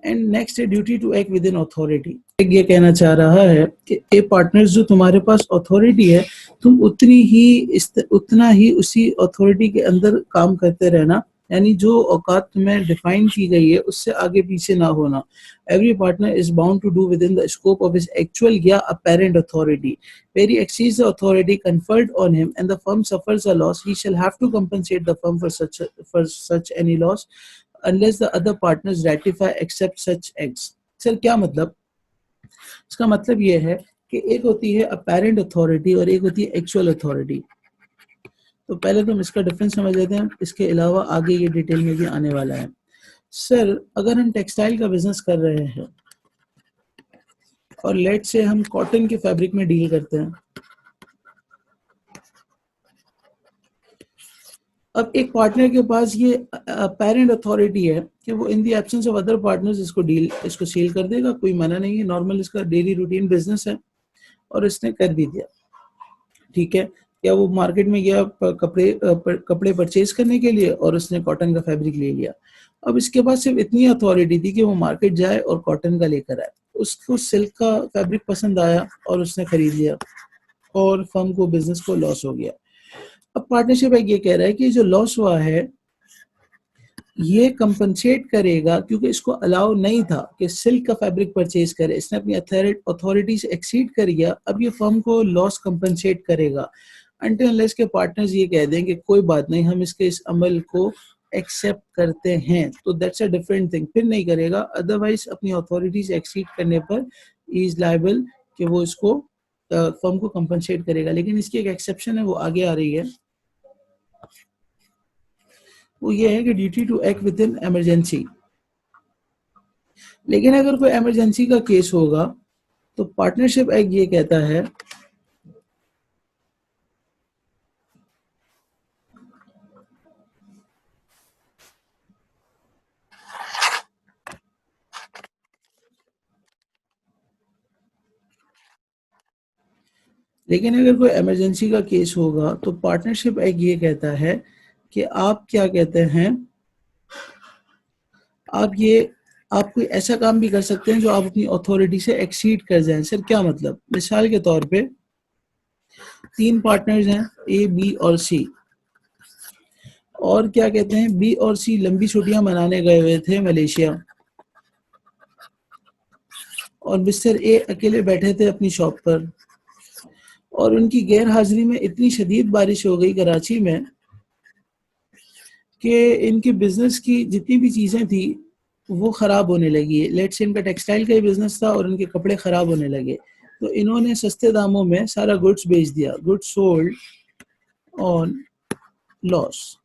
And next है duty to act within authority. ये कहना चाह रहा है कि ए पार्टनर्स जो तुम्हारे पास अथॉरिटी है तुम उतना ही उसी अथॉरिटी के अंदर काम करते रहना, यानी जो औकात तुम्हें डिफाइन की गई है उससे आगे पीछे ना होना। Every partner is bound to do within the scope of his actual या apparent authority. Where he exceeds the authority conferred on him and the firm suffers a loss, he shall have to compensate the firm for such any loss unless the other partners ratify accept such acts। Sir क्या मतलब? इसका मतलब ये है कि एक होती है अपेरेंट अथॉरिटी और एक होती है एक्चुअल अथॉरिटी। तो पहले तो हम इसका डिफरेंस समझ लेते हैं, इसके अलावा आगे ये डिटेल में भी आने वाला है। सर अगर हम टेक्सटाइल का बिजनेस कर रहे हैं और लेट से हम कॉटन के फैब्रिक में डील करते हैं, अब एक पार्टनर के पास ये अपेरेंट अथॉरिटी है कि वो इन the absence of other partners इसको सेल कर देगा, कोई मना नहीं है, नॉर्मल इसका डेली रूटीन बिजनेस है और इसने कर भी दिया। ठीक है, या वो मार्केट में गया कपड़े परचेज करने के लिए और उसने कॉटन का फैब्रिक ले लिया। अब इसके पास सिर्फ इतनी अथॉरिटी थी कि वो मार्केट जाए और कॉटन का लेकर आए। उसको सिल्क का फैब्रिक पसंद आया और उसने खरीद लिया और फर्म को बिजनेस को लॉस हो गया। अब पार्टनरशिप एक ये कह रहा है कि जो लॉस हुआ है ये कंपनसेट करेगा क्योंकि इसको अलाउ नहीं था कि सिल्क का फैब्रिक परचेज करे, इसने अपनी अथॉरिटी से एक्सीड कर गया, अब ये फर्म को लॉस कंपनसेट करेगा अनटिल अनलेस के पार्टनर्स ये कह दें कि कोई बात नहीं, हम इसके इस अमल को एक्सेप्ट करते हैं, तो दैट्स अ डिफरेंट थिंग, फिर नहीं करेगा। अदरवाइज अपनी अथॉरिटी से एक्सीड करने पर इज लायबल कि वो इसको फर्म को कंपनसेट करेगा। लेकिन इसकी एक एक्सेप्शन है, वो आगे आ रही है, वो ये है कि duty to act within emergency. लेकिन अगर कोई इमरजेंसी का केस होगा तो पार्टनरशिप एक्ट ये कहता है लेकिन अगर कोई इमरजेंसी का केस होगा तो पार्टनरशिप एक्ट ये कहता है कि आप क्या कहते हैं, आप ये आप कोई ऐसा काम भी कर सकते हैं जो आप अपनी अथॉरिटी से एक्सीड कर जाएं। सर क्या मतलब? मिसाल के तौर पे 3 पार्टनर्स हैं, ए बी और सी, और क्या कहते हैं, बी और सी लंबी छुट्टियां मनाने गए हुए थे मलेशिया, और मिस्टर ए अकेले बैठे थे अपनी शॉप पर, और उनकी गैर हाजिरी में इतनी शदीद बारिश हो गई कराची में कि इनके बिजनेस की जितनी भी चीज़ें थी वो ख़राब होने लगी है। लेट्स से इनका टेक्सटाइल का ही बिजनेस था और इनके कपड़े ख़राब होने लगे, तो इन्होंने सस्ते दामों में सारा गुड्स बेच दिया, गुड्स सोल्ड ऑन लॉस।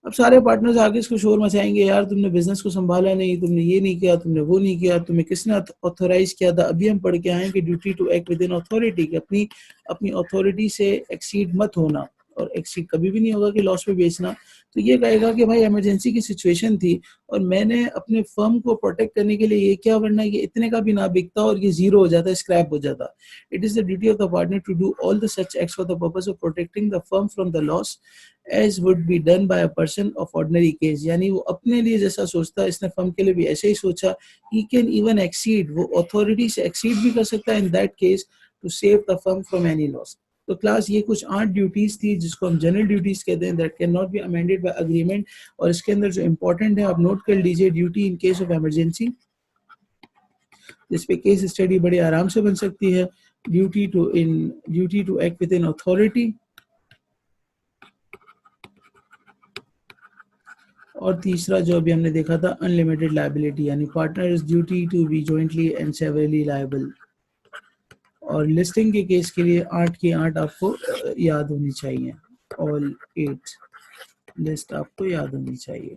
अब सारे पार्टनर्स आगे इसको शोर मचाएंगे, यार तुमने बिजनेस को संभाला नहीं, तुमने ये नहीं किया, तुमने वो नहीं किया, तुम्हें किसने ऑथोराइज किया था? अभी हम पढ़ के आए कि duty to act within authority, अपनी अपनी अथॉरिटी से एक्सीड मत होना, और एक्सीड कभी भी नहीं होगा कि लॉस पे बेचना। तो ये कहेगा कि भाई इमरजेंसी की सिचुएशन थी और मैंने अपने फर्म को प्रोटेक्ट करने के लिए ये किया, वरना ये इतने का भी ना बिकता और ये जीरो हो जाता, स्क्रैप हो जाता। It is the duty of the partner to do all the such acts for the purpose of protecting the firm from the loss as would be done by a person of ordinary case. यानी वो अपने लिए जैसा सोचता है, इसने firm के लिए भी ऐसे ही सोचा। ही कैन इवन एक्सीड, वो अथॉरिटी से एक्सीड भी कर सकता है in that case to save the firm from any loss. तो क्लास ये कुछ 8 ड्यूटीज थी जिसको हम जनरल ड्यूटीज कहते हैं, that can not be amended bye agreement. और इसके अंदर जो इंपॉर्टेंट है आप नोट कर लीजिए, duty in case of emergency, जिस पे केस स्टडी बड़े आराम से बन सकती है, duty to act within authority, और तीसरा जो अभी हमने देखा था अनलिमिटेड लायबिलिटी, यानी partners duty to be jointly and severally liable. और लिस्टिंग के केस के लिए 8 की 8 आपको याद होनी चाहिए, ऑल 8 लिस्ट आपको याद होनी चाहिए।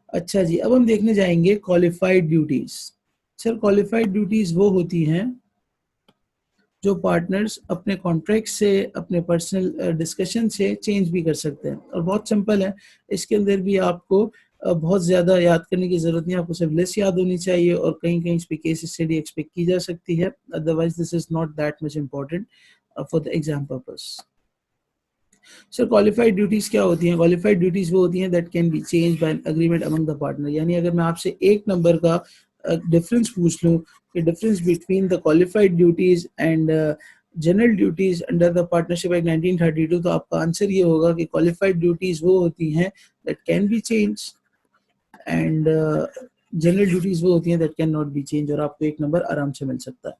अच्छा जी, अब हम देखने जाएंगे qualified duties. Sir qualified duties वो होती हैं जो पार्टनर्स अपने कॉन्ट्रैक्ट से, अपने पर्सनल डिस्कशन से चेंज भी कर सकते हैं, और बहुत सिंपल है। इसके अंदर भी आपको बहुत ज़्यादा याद करने की ज़रूरत नहीं, आपको सिर्फ लिस्ट याद होनी चाहिए, और कहीं कहीं इस पे केस स्टडी एक्सपेक्ट की जा सकती है। Otherwise this is not that much important for the exam purpose. Sir qualified duties क्या होती हैं? क्वालिफाइड ड्यूटीज वो होती हैं that can be change by agreement among the partner. यानी अगर मैं आपसे एक नंबर का डिफरेंस पूछ लूं कि difference between the qualified duties and general duties under the partnership act 1932, तो आपका आंसर ये होगा कि क्वालिफाइड ड्यूटीज वो होती हैं that can be change, and general duties वो होती हैं that can not be change, और आपको एक नंबर आराम से मिल सकता है।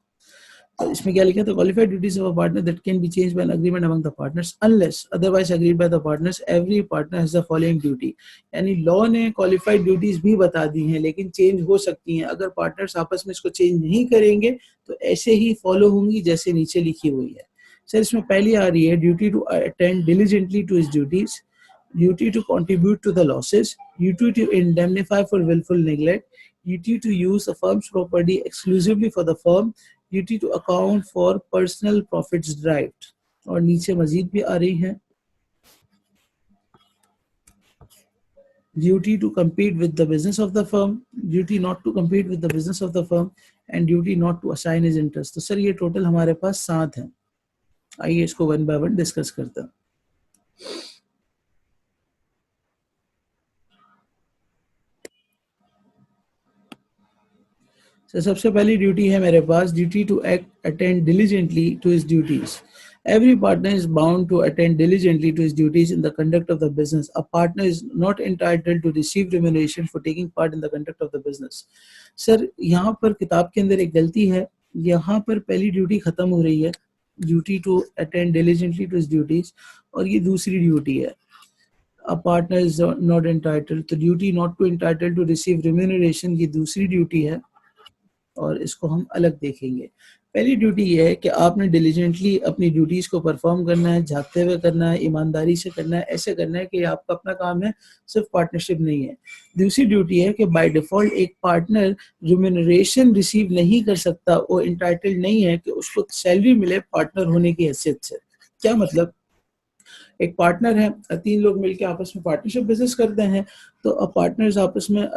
तो इसमें क्या लिखा था? Qualified duties of a partner that can be changed by an agreement among the partners unless otherwise agreed by the partners, every partner has the following duty. यानी लॉ ने क्वालिफाइड ड्यूटीज भी बता दी हैं, लेकिन चेंज हो सकती हैं। अगर पार्टनर्स आपस में इसको चेंज नहीं करेंगे तो ऐसे ही फॉलो होंगी जैसे नीचे लिखी हुई है। सर इसमें पहली आ रही है duty to attend diligently to his duties, duty to contribute to the losses, duty to indemnify for willful neglect, duty to use the firm's property exclusively for the firm, duty to account for personal profits derived। और नीचे मजीद भी आ रही है, duty to compete with the business of the firm, duty not to compete with the business of the firm, and duty not to assign his interest। तो sir ये total हमारे पास 7 हैं। आइए इसको वन बाय वन डिस्कस करते हैं। सबसे पहली ड्यूटी है मेरे पास duty to act attend diligently to his duties. Every partner is bound to attend diligently to his duties in the conduct of the business. A partner is not entitled to receive remuneration for taking part in the conduct of the business. Sir यहाँ पर किताब के अंदर एक गलती है, यहाँ पर पहली ड्यूटी खत्म हो रही है, duty to attend diligently to his duties, और ये दूसरी ड्यूटी है. A partner is not entitled, तो duty not to entitled to receive remuneration ये दूसरी ड्यूटी है, और इसको हम अलग देखेंगे. पहली ड्यूटी ये है कि आपने डिलीजेंटली अपनी ड्यूटीज को परफॉर्म करना है, झाँकते हुए करना है, ईमानदारी से करना है, ऐसे करना है कि आपका अपना काम है, सिर्फ पार्टनरशिप नहीं है. दूसरी ड्यूटी है कि बाय डिफॉल्ट एक पार्टनर रिम्यूनरेशन रिसीव नहीं कर सकता, वो इंटाइटल्ड नहीं है कि उसको सैलरी मिले पार्टनर होने की हैसियत से. क्या मतलब? एक पार्टनर है, तीन लोग मिलकर आपस में पार्टनरशिप बिजनेस करते हैं, तो अब पार्टनर्स आपस में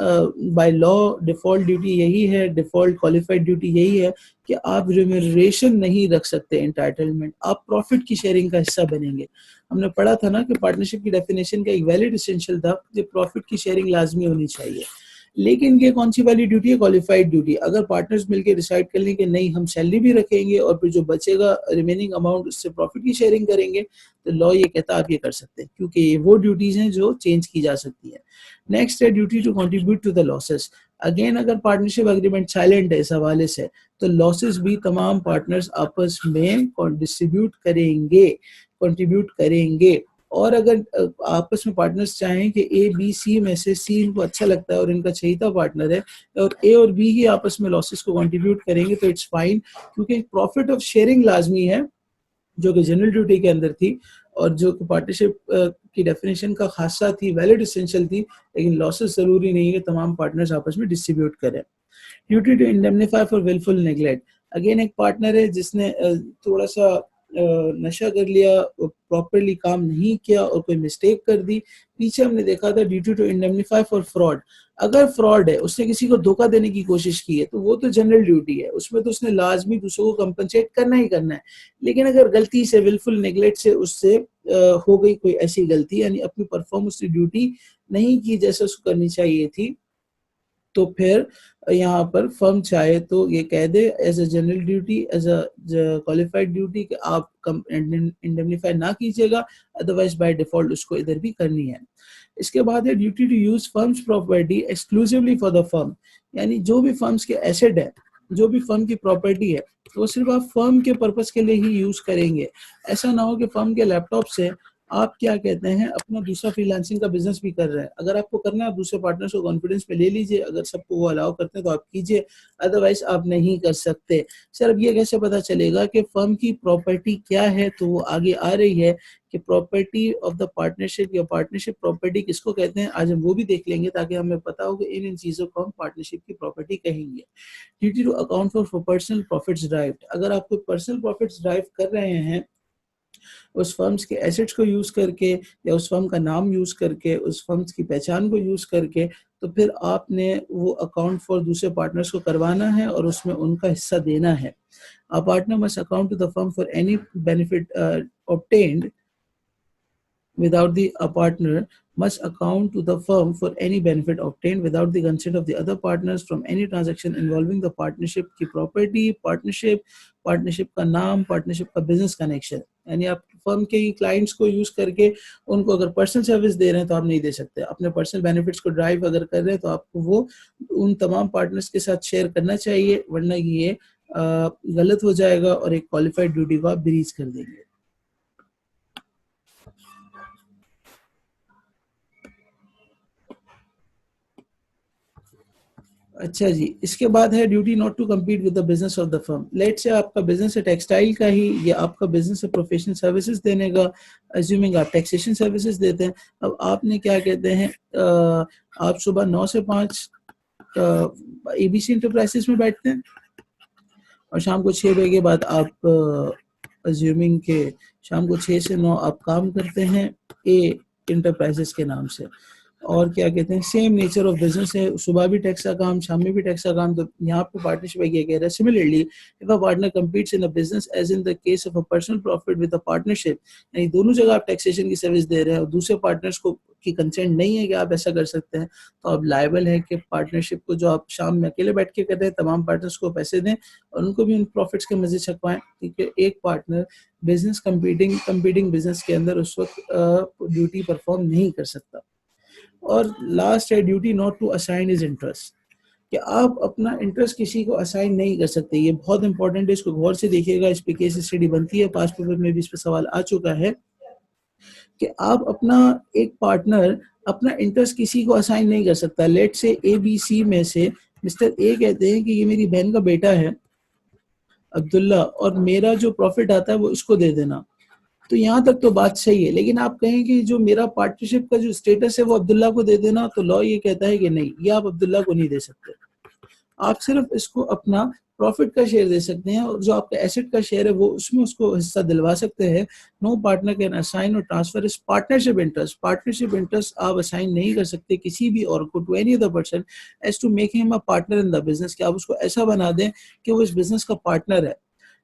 बाय लॉ डिफॉल्ट ड्यूटी यही है, डिफॉल्ट क्वालिफाइड ड्यूटी यही है कि आप रिम्यूनरेशन नहीं रख सकते एंटाइटलमेंट, आप प्रॉफिट की शेयरिंग का हिस्सा बनेंगे. हमने पढ़ा था ना कि पार्टनरशिप की डेफिनेशन का एक वैलिड एसेंशियल था कि प्रॉफिट की शेयरिंग लाजमी होनी चाहिए. लेकिन ये कौन सी वाली ड्यूटी है? Qualified duty. अगर पार्टनर्स मिलकर डिसाइड कर लें कि नहीं हम सैलरी भी रखेंगे और फिर जो बचेगा रिमेनिंग अमाउंट उससे प्रॉफिट की शेयरिंग करेंगे, तो लॉ ये कहता है आप ये कर सकते हैं, क्योंकि ये वो ड्यूटीज हैं जो चेंज की जा सकती है. नेक्स्ट है duty to contribute to the losses. Again अगर पार्टनरशिप एग्रीमेंट साइलेंट है इस हवाले से, तो लॉसेस भी तमाम पार्टनर्स आपस में डिस्ट्रीब्यूट करेंगे, कंट्रीब्यूट करेंगे. और अगर आपस में पार्टनर्स चाहें कि ए बी सी में से सी इनको अच्छा लगता है और इनका चहीता पार्टनर है, और ए और बी ही आपस में लॉसेस को कंट्रीब्यूट करेंगे, तो इट्स फाइन, क्योंकि प्रॉफिट ऑफ शेयरिंग लाजमी है जो कि जनरल ड्यूटी के अंदर थी, और जो कि पार्टनरशिप की डेफिनेशन का खासा थी, वैलिड एसेंशियल थी. लेकिन लॉसेस जरूरी नहीं है कि तमाम पार्टनर्स आपस में डिस्ट्रीब्यूट करें. Duty to indemnify for wilful neglect. Again एक पार्टनर है जिसने थोड़ा सा नशा कर लिया, प्रॉपरली काम नहीं किया और कोई मिस्टेक कर दी. पीछे हमने देखा था duty to indemnify for fraud. अगर फ्रॉड है, उसने किसी को धोखा देने की कोशिश की है, तो वो तो जनरल ड्यूटी है, उसमें तो उसने लाजमी दूसरों को कंपनसेट करना ही करना है. लेकिन अगर गलती से विलफुल नेग्लेक्ट से उससे हो गई कोई ऐसी गलती, यानी अपनी परफॉर्मेंस की ड्यूटी नहीं की जैसे उसको करनी चाहिए थी, तो फिर यहाँ पर फर्म चाहे तो ये कह दे as a general duty, as a qualified duty कि आप इंडेमनीफाई ना कीजिएगा, अदरवाइज बाय डिफॉल्ट उसको इधर भी करनी है. इसके बाद है duty to use firm's property exclusively for the firm. यानी जो भी फर्म्स के एसेट है, जो भी फर्म की प्रॉपर्टी है, वो सिर्फ आप फर्म के पर्पस के लिए ही यूज करेंगे. ऐसा ना हो कि फर्म के लैपटॉप से आप क्या कहते हैं अपना दूसरा फ्रीलांसिंग का बिजनेस भी कर रहे हैं. अगर आपको करना है आप दूसरे पार्टनर्स को कॉन्फिडेंस में ले लीजिए, अगर सबको वो अलाउ करते हैं तो आप कीजिए, अदरवाइज आप नहीं कर सकते. सर अब ये कैसे पता चलेगा कि फर्म की प्रॉपर्टी क्या है? तो वो आगे आ रही है कि प्रॉपर्टी ऑफ द पार्टनरशिप या पार्टनरशिप प्रॉपर्टी किसको कहते हैं, आज हम वो भी देख लेंगे ताकि हमें पता हो कि इन चीज़ों को हम पार्टनरशिप की प्रॉपर्टी कहेंगे. Duty to account for personal profits derived. अगर आप कोई पर्सनल प्रॉफिट्स ड्राइव कर रहे हैं उस फर्म्स के एसेट्स को यूज करके या उस फर्म का नाम यूज करके, उस फर्म्स की पहचान को यूज करके, तो फिर आपने वो अकाउंट फॉर दूसरे पार्टनर्स को करवाना है और उसमें उनका हिस्सा देना है. A partner must account to the firm for any benefit obtained without the a partner must account to the firm for any benefit obtained without the consent of the other partners from any transaction involving the partnership की property, partnership का नाम, partnership का business connection. यानी आप firm के clients को use करके उनको अगर पर्सनल सर्विस दे रहे हैं तो आप नहीं दे सकते. अपने पर्सनल बेनिफिट्स को ड्राइव अगर कर रहे हैं तो आपको वो उन तमाम पार्टनर्स के साथ शेयर करना चाहिए, वरना ये गलत हो जाएगा और एक क्वालिफाइड ड्यूटी को आप ब्रीच कर देंगे. अच्छा जी, इसके बाद है duty not to compete with the business of the firm. Let's say आपका बिजनेस है टेक्सटाइल का ही, या आपका बिजनेस है प्रोफेशनल सर्विसेज देने का, अज्यूमिंग आप टैक्सेशन सर्विसेज देते हैं. अब आपने क्या कहते हैं आप सुबह 9 से 5 एबीसी इंटरप्राइजेस में बैठते हैं और शाम को 6 बजे के बाद आप अज्यूमिंग के शाम को 6 से 9 आप काम करते हैं ए इंटरप्राइजेस के नाम से. और क्या कहते हैं सेम नेचर ऑफ बिजनेस है, सुबह भी टैक्स का काम, शाम में भी टैक्स का काम. तो यहाँ पे पार्टनरशिप ये कह रहा है similarly if a partner competes in a business as in the case of a personal profit with a partnership, यानी दोनों जगह आप टैक्सेशन की सर्विस दे रहे हैं और दूसरे पार्टनर्स को की कंसेंट नहीं है कि आप ऐसा कर सकते हैं, तो आप लायबल है कि पार्टनरशिप को जो आप शाम में अकेले बैठ के कर रहे हैं, तमाम पार्टनर्स को पैसे दें और उनको भी उन प्रॉफिट्स के मजे छकवाएं, क्योंकि एक पार्टनर बिजनेस कंपीटिंग बिजनेस के अंदर उस वक्त ड्यूटी परफॉर्म नहीं कर सकता। और लास्ट है duty not to assign his interest, कि आप अपना इंटरेस्ट किसी को असाइन नहीं कर सकते। ये बहुत इंपॉर्टेंट है, इसको गौर से देखिएगा, इस पे केस स्टडी बनती है, पास पेपर में भी इस पे सवाल आ चुका है कि आप अपना एक पार्टनर अपना इंटरेस्ट किसी को असाइन नहीं कर सकता। लेट से ए बी सी में से मिस्टर ए कहते हैं कि ये मेरी बहन का बेटा है अब्दुल्ला, और मेरा जो प्रॉफिट आता है वो इसको दे देना। तो यहाँ तक तो बात सही है, लेकिन आप कहें कि जो मेरा पार्टनरशिप का जो स्टेटस है वो अब्दुल्ला को दे देना, तो लॉ ये कहता है कि नहीं, ये आप अब्दुल्ला को नहीं दे सकते। आप सिर्फ इसको अपना प्रॉफिट का शेयर दे सकते हैं, और जो आपका एसेट का शेयर है वो उसमें उसको हिस्सा दिलवा सकते हैं। नो पार्टनर कैन असाइन और ट्रांसफर इस पार्टनरशिप इंटरेस्ट। पार्टनरशिप इंटरेस्ट आप असाइन नहीं कर सकते किसी भी और को, to any other person, as to make him a partner in the business, कि आप उसको ऐसा बना दें कि वो इस बिजनेस का पार्टनर है।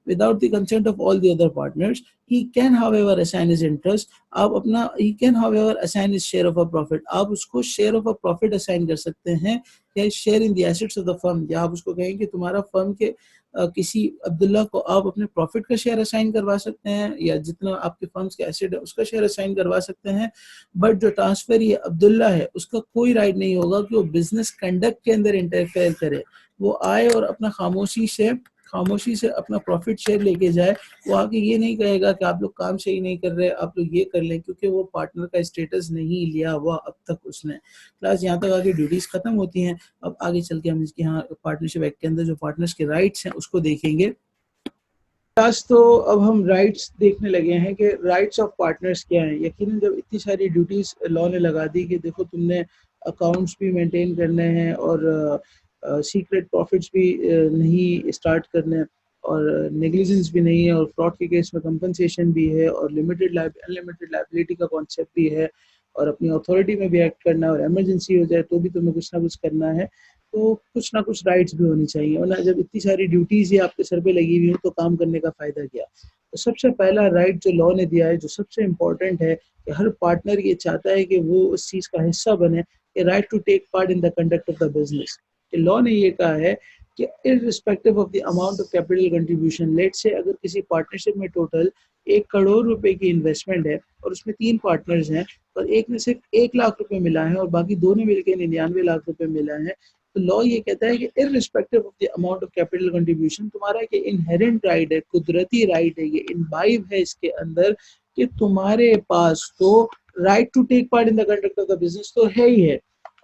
Without the consent of all the other partners, he can however assign his interest। आप अपना he can however assign his share of a profit। आप उसको share of a profit assign कर सकते हैं, या share in the assets of the firm, या आप उसको कहें कि तुम्हारा फर्म के किसी अब्दुल्ला को आप अपने प्रॉफिट का शेयर असाइन करवा सकते हैं, या जितना आपके फर्म्स के एसेट है उसका शेयर असाइन करवा सकते हैं। बट जो ट्रांसफर ये अब्दुल्ला है उसका कोई राइट नहीं होगा कि वो बिजनेस कंडक्ट के अंदर इंटरफेयर करे। वो आए और अपना खामोशी से अपना प्रॉफिट शेयर लेके जाए। वो आके ये नहीं कहेगा कि आप लोग काम सही नहीं कर रहे, आप लोग ये कर लें, क्योंकि वो पार्टनर का स्टेटस नहीं लिया हुआ अब तक उसने। क्लास यहाँ तक आगे ड्यूटीज खत्म होती हैं। अब आगे चल के हम इसके यहाँ पार्टनरशिप एक्ट के अंदर जो पार्टनर्स के राइट्स हैं उसको देखेंगे। क्लास तो अब हम राइट्स देखने लगे हैं कि राइट्स ऑफ पार्टनर्स क्या हैं। यकीनन जब इतनी सारी ड्यूटीज लॉ ने लगा दी कि देखो तुमने अकाउंट्स भी मेंटेन करने हैं और सीक्रेट प्रॉफिट्स भी नहीं स्टार्ट करने, और नेग्लिजेंस भी नहीं है, और फ्रॉड के केस में कंपनसेशन भी है, और अनलिमिटेड लायबिलिटी का कॉन्सेप्ट भी है, और अपनी अथॉरिटी में भी एक्ट करना है, और इमरजेंसी हो जाए तो भी तुम्हें कुछ ना कुछ करना है। तो कुछ ना कुछ राइट्स भी होनी चाहिए, वरना जब इतनी सारी ड्यूटीज ही आपके सर पे लगी हुई हो तो काम करने का फायदा क्या। तो सबसे पहला राइट जो लॉ ने दिया है, जो सबसे इम्पोर्टेंट है, कि हर पार्टनर ये चाहता है कि वो उस चीज का हिस्सा बने, right to take part in the conduct of the business. Law ने ये कहा है कि irrespective of the amount of capital contribution, let's say अगर किसी पार्टनरशिप में टोटल 1 करोड़ रुपए की इन्वेस्टमेंट है और उसमें 3 पार्टनर्स हैं, और एक ने सिर्फ 1 लाख रुपए मिला है और बाकी दो ने मिलकर 99 लाख रुपए मिला है, तो लॉ ये कहता है कि irrespective of the amount of capital contribution, तुम्हारा कि इनहेरेंट राइट है, कुदरती राइट है, ये इनबाइव है इसके अंदर, कि तुम्हारे पास तो right to take part in the conduct of the business तो है ही है।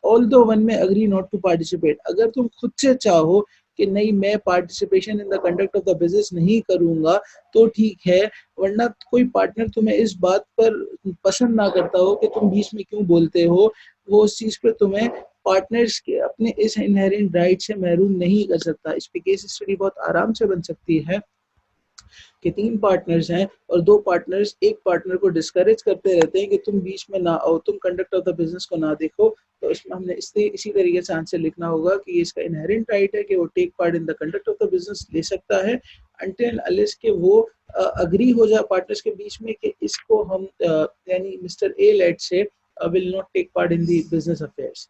Although one may agree not to participate, अगर तुम खुद से चाहो कि नहीं मैं participation in the conduct of the business नहीं करूंगा तो ठीक है, वरना कोई पार्टनर तुम्हें इस बात पर पसंद ना करता हो कि तुम बीच में क्यों बोलते हो, वो उस चीज पे तुम्हें पार्टनर्स के अपने इस इनहेरेंट राइट से महरूम नहीं कर सकता। इस पे केस स्टडी बहुत आराम से बन सकती है कि 3 पार्टनर्स हैं और 2 पार्टनर्स एक पार्टनर को डिस्करेज करते रहते हैं कि तुम बीच में ना आओ, तुम कंडक्ट ऑफ द बिजनेस को ना देखो। तो इसमें हमने इसी तरीके से आंसर लिखना होगा कि इसका इनहेरेंट राइट है कि वो take part in the conduct of the business ले सकता है, अनटिल अनलेस के वो अग्री हो जाए पार्टनर्स के बीच में कि इसको हम यानी mister A let's say will not take part in the business affairs.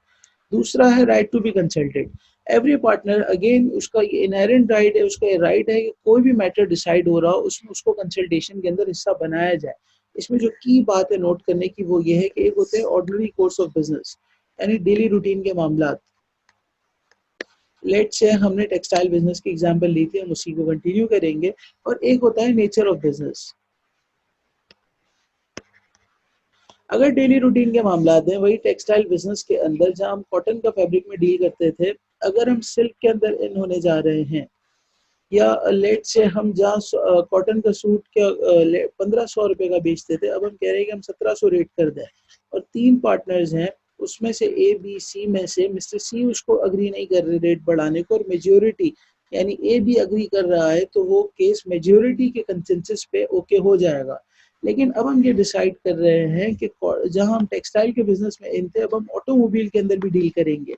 दूसरा है right to be consulted. Every partner again उसका ये इनहेरेंट राइट है, उसका ये राइट है कि कोई भी मैटर डिसाइड हो रहा हो उसमें उसको कंसल्टेशन के अंदर हिस्सा बनाया जाए। इसमें जो की बात है नोट करने की वो ये है कि एक होते हैं ऑर्डिनरी कोर्स ऑफ बिजनेस, यानी डेली रूटीन के मामला। लेट से हमने टेक्सटाइल बिजनेस की एग्जांपल ली थी, हम उसी को कंटिन्यू करेंगे। और एक होता है नेचर ऑफ बिजनेस। अगर डेली रूटीन के मामला हैं, वही टेक्सटाइल बिजनेस के अंदर जहां हम कॉटन का फैब्रिक में डील करते थे, अगर हम सिल्क के अंदर इन होने जा रहे हैं, या लेट से हम जहाँ कॉटन का सूट क्या 1500 रुपए का बेचते थे, अब हम कह रहे हैं कि हम 1700 रेट कर दें, और 3 पार्टनर्स हैं, उसमें से ए बी सी में से मिस्टर सी उसको अग्री नहीं कर रहे रेट बढ़ाने को, और मेजोरिटी यानी ए भी अग्री कर रहा है, तो वो केस मेजोरिटी के कंसेंसस पे ओके हो जाएगा। लेकिन अब हम ये डिसाइड कर रहे हैं कि जहां हम टेक्सटाइल के बिजनेस में इन थे, अब हम ऑटोमोबाइल के अंदर भी डील करेंगे।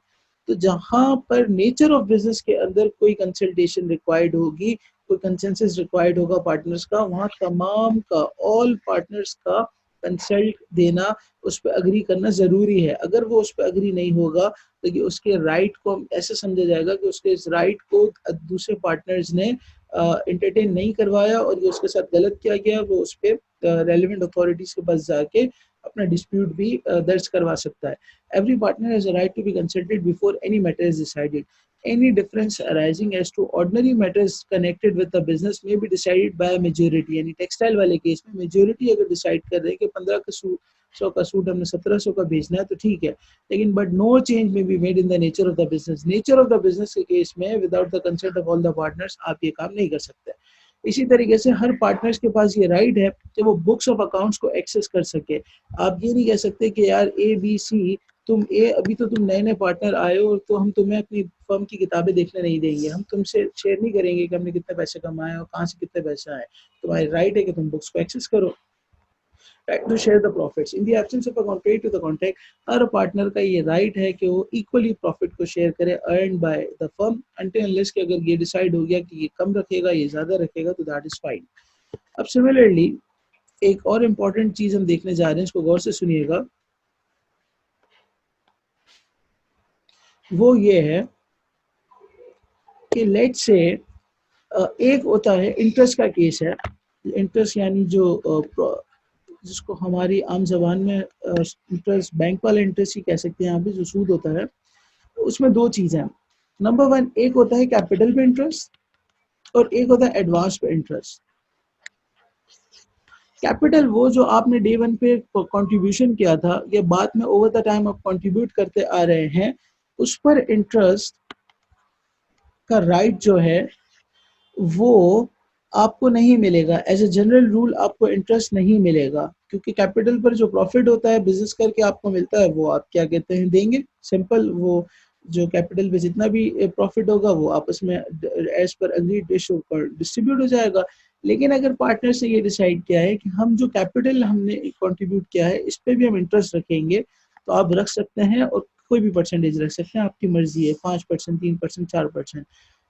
तो जहां पर नेचर ऑफ बिजनेस के अंदर कोई कंसल्टेशन रिक्वायर्ड होगी, कोई कंसेंसस रिक्वायर्ड होगा पार्टनर्स का, वहां तमाम का ऑल पार्टनर्स का कंसल्ट देना, उस पर अग्री करना ज़रूरी है। अगर वो उस पर अग्री नहीं होगा तो ये उसके राइट को ऐसे समझा जाएगा कि उसके इस राइट को दूसरे पार्टनर्स ने इंटरटेन नहीं करवाया और ये उसके साथ गलत किया गया। वो उस पर रेलिवेंट अथॉरिटीज़ के पास जाके अपना डिस्प्यूट भी दर्ज करवा सकता है। Every partner has a right to be consulted before any matter is decided. Any difference arising as to ordinary matters connected with the business may be decided by a majority। यानी textile वाले case में majority अगर decide कर रहे हैं कि 1500 का suit हमने 1700 का भेजना है तो ठीक है, लेकिन बट नो चेंज में be made in the nature of the business. Nature of the business के केस में without the consent of all the partners आप ये काम नहीं कर सकते। इसी तरीके से हर पार्टनर्स के पास ये राइट है कि वो बुक्स ऑफ अकाउंट्स को एक्सेस कर सके। आप ये नहीं कह सकते कि यार ए बी सी अभी तो तुम नए नए पार्टनर आए हो तो हम तुम्हें अपनी फर्म की किताबें देखने नहीं देंगे, हम तुमसे शेयर नहीं करेंगे कि हमने कितने पैसे कमाए और कहाँ से कितने पैसे आए। तुम्हारी राइट है कि तुम बुक्स को एक्सेस करो। Right to share the profits in the absence of a contract to the contract. हर पार्टनर का ये राइट है कि वो इक्वली प्रॉफिट को शेयर करे earn by the firm until unless कि अगर ये डिसाइड हो गया कि ये कम रखेगा ये ज्यादा रखेगा तो दैट इज फाइन। अब सिमिलरली एक और इम्पॉर्टेंट चीज हम देखने जा रहे हैं, इसको गौर से सुनिएगा। वो ये है कि लेट से एक होता है इंटरेस्ट का केस है। इंटरेस्ट यानी जो जिसको हमारी आम जबान में इंटरेस्ट बैंक वाला इंटरेस्ट ही कह सकते हैं, यहाँ पे जो सूद होता है उसमें दो चीज़ें हैं। नंबर वन, एक होता है कैपिटल पे इंटरेस्ट और एक होता है एडवांस पे इंटरेस्ट। कैपिटल वो जो आपने डे वन पे कंट्रीब्यूशन किया था या बाद में ओवर द टाइम आप कंट्रीब्यूट करते आ रहे हैं, उस पर इंटरेस्ट का राइट जो है वो आपको नहीं मिलेगा। एज ए जनरल रूल आपको इंटरेस्ट नहीं मिलेगा, क्योंकि कैपिटल पर जो प्रॉफिट होता है बिजनेस करके आपको मिलता है वो आप क्या कहते हैं देंगे, सिंपल। वो जो कैपिटल पे जितना भी प्रॉफिट होगा वो आपस में एज पर अग्रीड रेशियो पर डिस्ट्रीब्यूट हो जाएगा। लेकिन अगर पार्टनर से ये डिसाइड किया है कि हम जो कैपिटल हमने कंट्रीब्यूट किया है इस पे भी हम इंटरेस्ट रखेंगे, तो आप रख सकते हैं और कोई भी परसेंटेज रख सकते हैं, आपकी मर्जी है, 5%, 3%, 4%।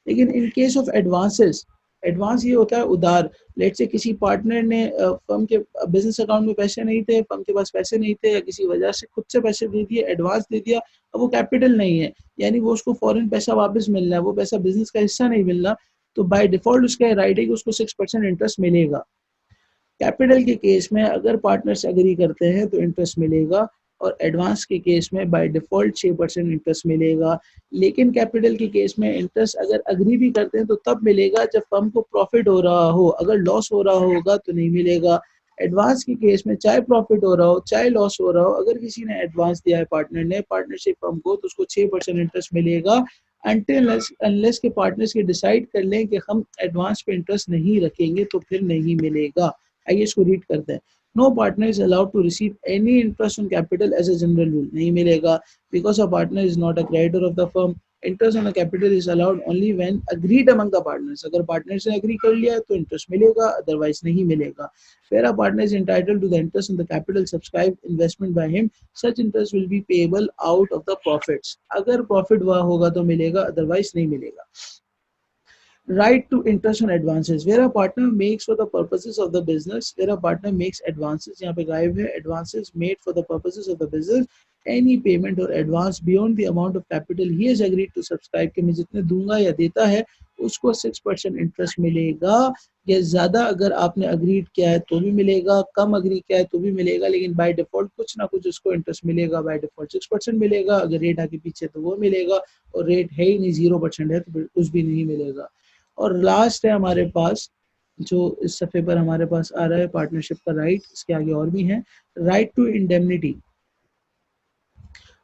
लेकिन in case of advances, advance ये होता है उधार। लेट से किसी पार्टनर ने फर्म के बिजनेस अकाउंट में पैसे नहीं थे, फर्म के पास पैसे नहीं थे या किसी वजह से खुद से पैसे दे दिए, एडवांस दे दिया। अब वो कैपिटल नहीं है, यानी वो उसको फॉरेन पैसा वापस मिलना है, वो पैसा बिजनेस का हिस्सा नहीं मिलना, तो बाय डिफॉल्ट उसका राइट है कि उसको 6% इंटरेस्ट मिलेगा। कैपिटल के केस में अगर पार्टनर्स एग्री करते हैं तो इंटरेस्ट मिलेगा, और एडवांस के केस में बाय डिफॉल्ट 6% इंटरेस्ट मिलेगा। लेकिन कैपिटल के केस में इंटरेस्ट अगर अग्री भी करते हैं तो तब मिलेगा जब फर्म को प्रॉफिट हो रहा हो, अगर लॉस हो रहा होगा तो नहीं मिलेगा। एडवांस के केस में चाहे प्रॉफिट हो रहा हो चाहे लॉस हो रहा हो, अगर किसी ने एडवांस दिया है पार्टनर ने पार्टनरशिप फर्म को, तो उसको 6% इंटरेस्ट मिलेगा अनटिल अनलेस के पार्टनर्स के डिसाइड कर लें कि हम एडवांस पे इंटरेस्ट नहीं रखेंगे तो फिर नहीं मिलेगा। आइए इसको रीड करते हैं। No partner is allowed to receive any interest on capital as a general rule। नहीं मिलेगा, because a partner is not a creditor of the firm। Interest on the capital is allowed only when agreed among the partners। अगर partners ने agree कर लिया तो interest मिलेगा, otherwise नहीं मिलेगा। Where a partner is entitled to the interest on the capital subscribed investment by him, such interest will be payable out of the profits। अगर profit हुआ होगा तो मिलेगा, otherwise नहीं मिलेगा। Right to interest on advances, where a partner makes for the purposes of the business, where a partner makes advances, यहाँ पे गायब है, advances made for the purposes of the business, any payment or advance beyond the amount of capital he has agreed to subscribe, कि मैं जितने दूंगा या देता है उसको 6% इंटरेस्ट मिलेगा। या ज्यादा अगर आपने अग्रीड किया है तो भी मिलेगा, कम अग्री किया है तो भी मिलेगा, लेकिन बाय डिफॉल्ट कुछ ना कुछ उसको इंटरेस्ट मिलेगा। बाय डिफॉल्ट 6% मिलेगा, अगर रेट आगे पीछे तो वो मिलेगा, और रेट है ही नहीं 0% है तो कुछ भी नहीं मिलेगा। और लास्ट है हमारे पास जो इस सफ़े पर हमारे पास आ रहा है पार्टनरशिप का राइट, इसके आगे और भी है। Right to indemnity.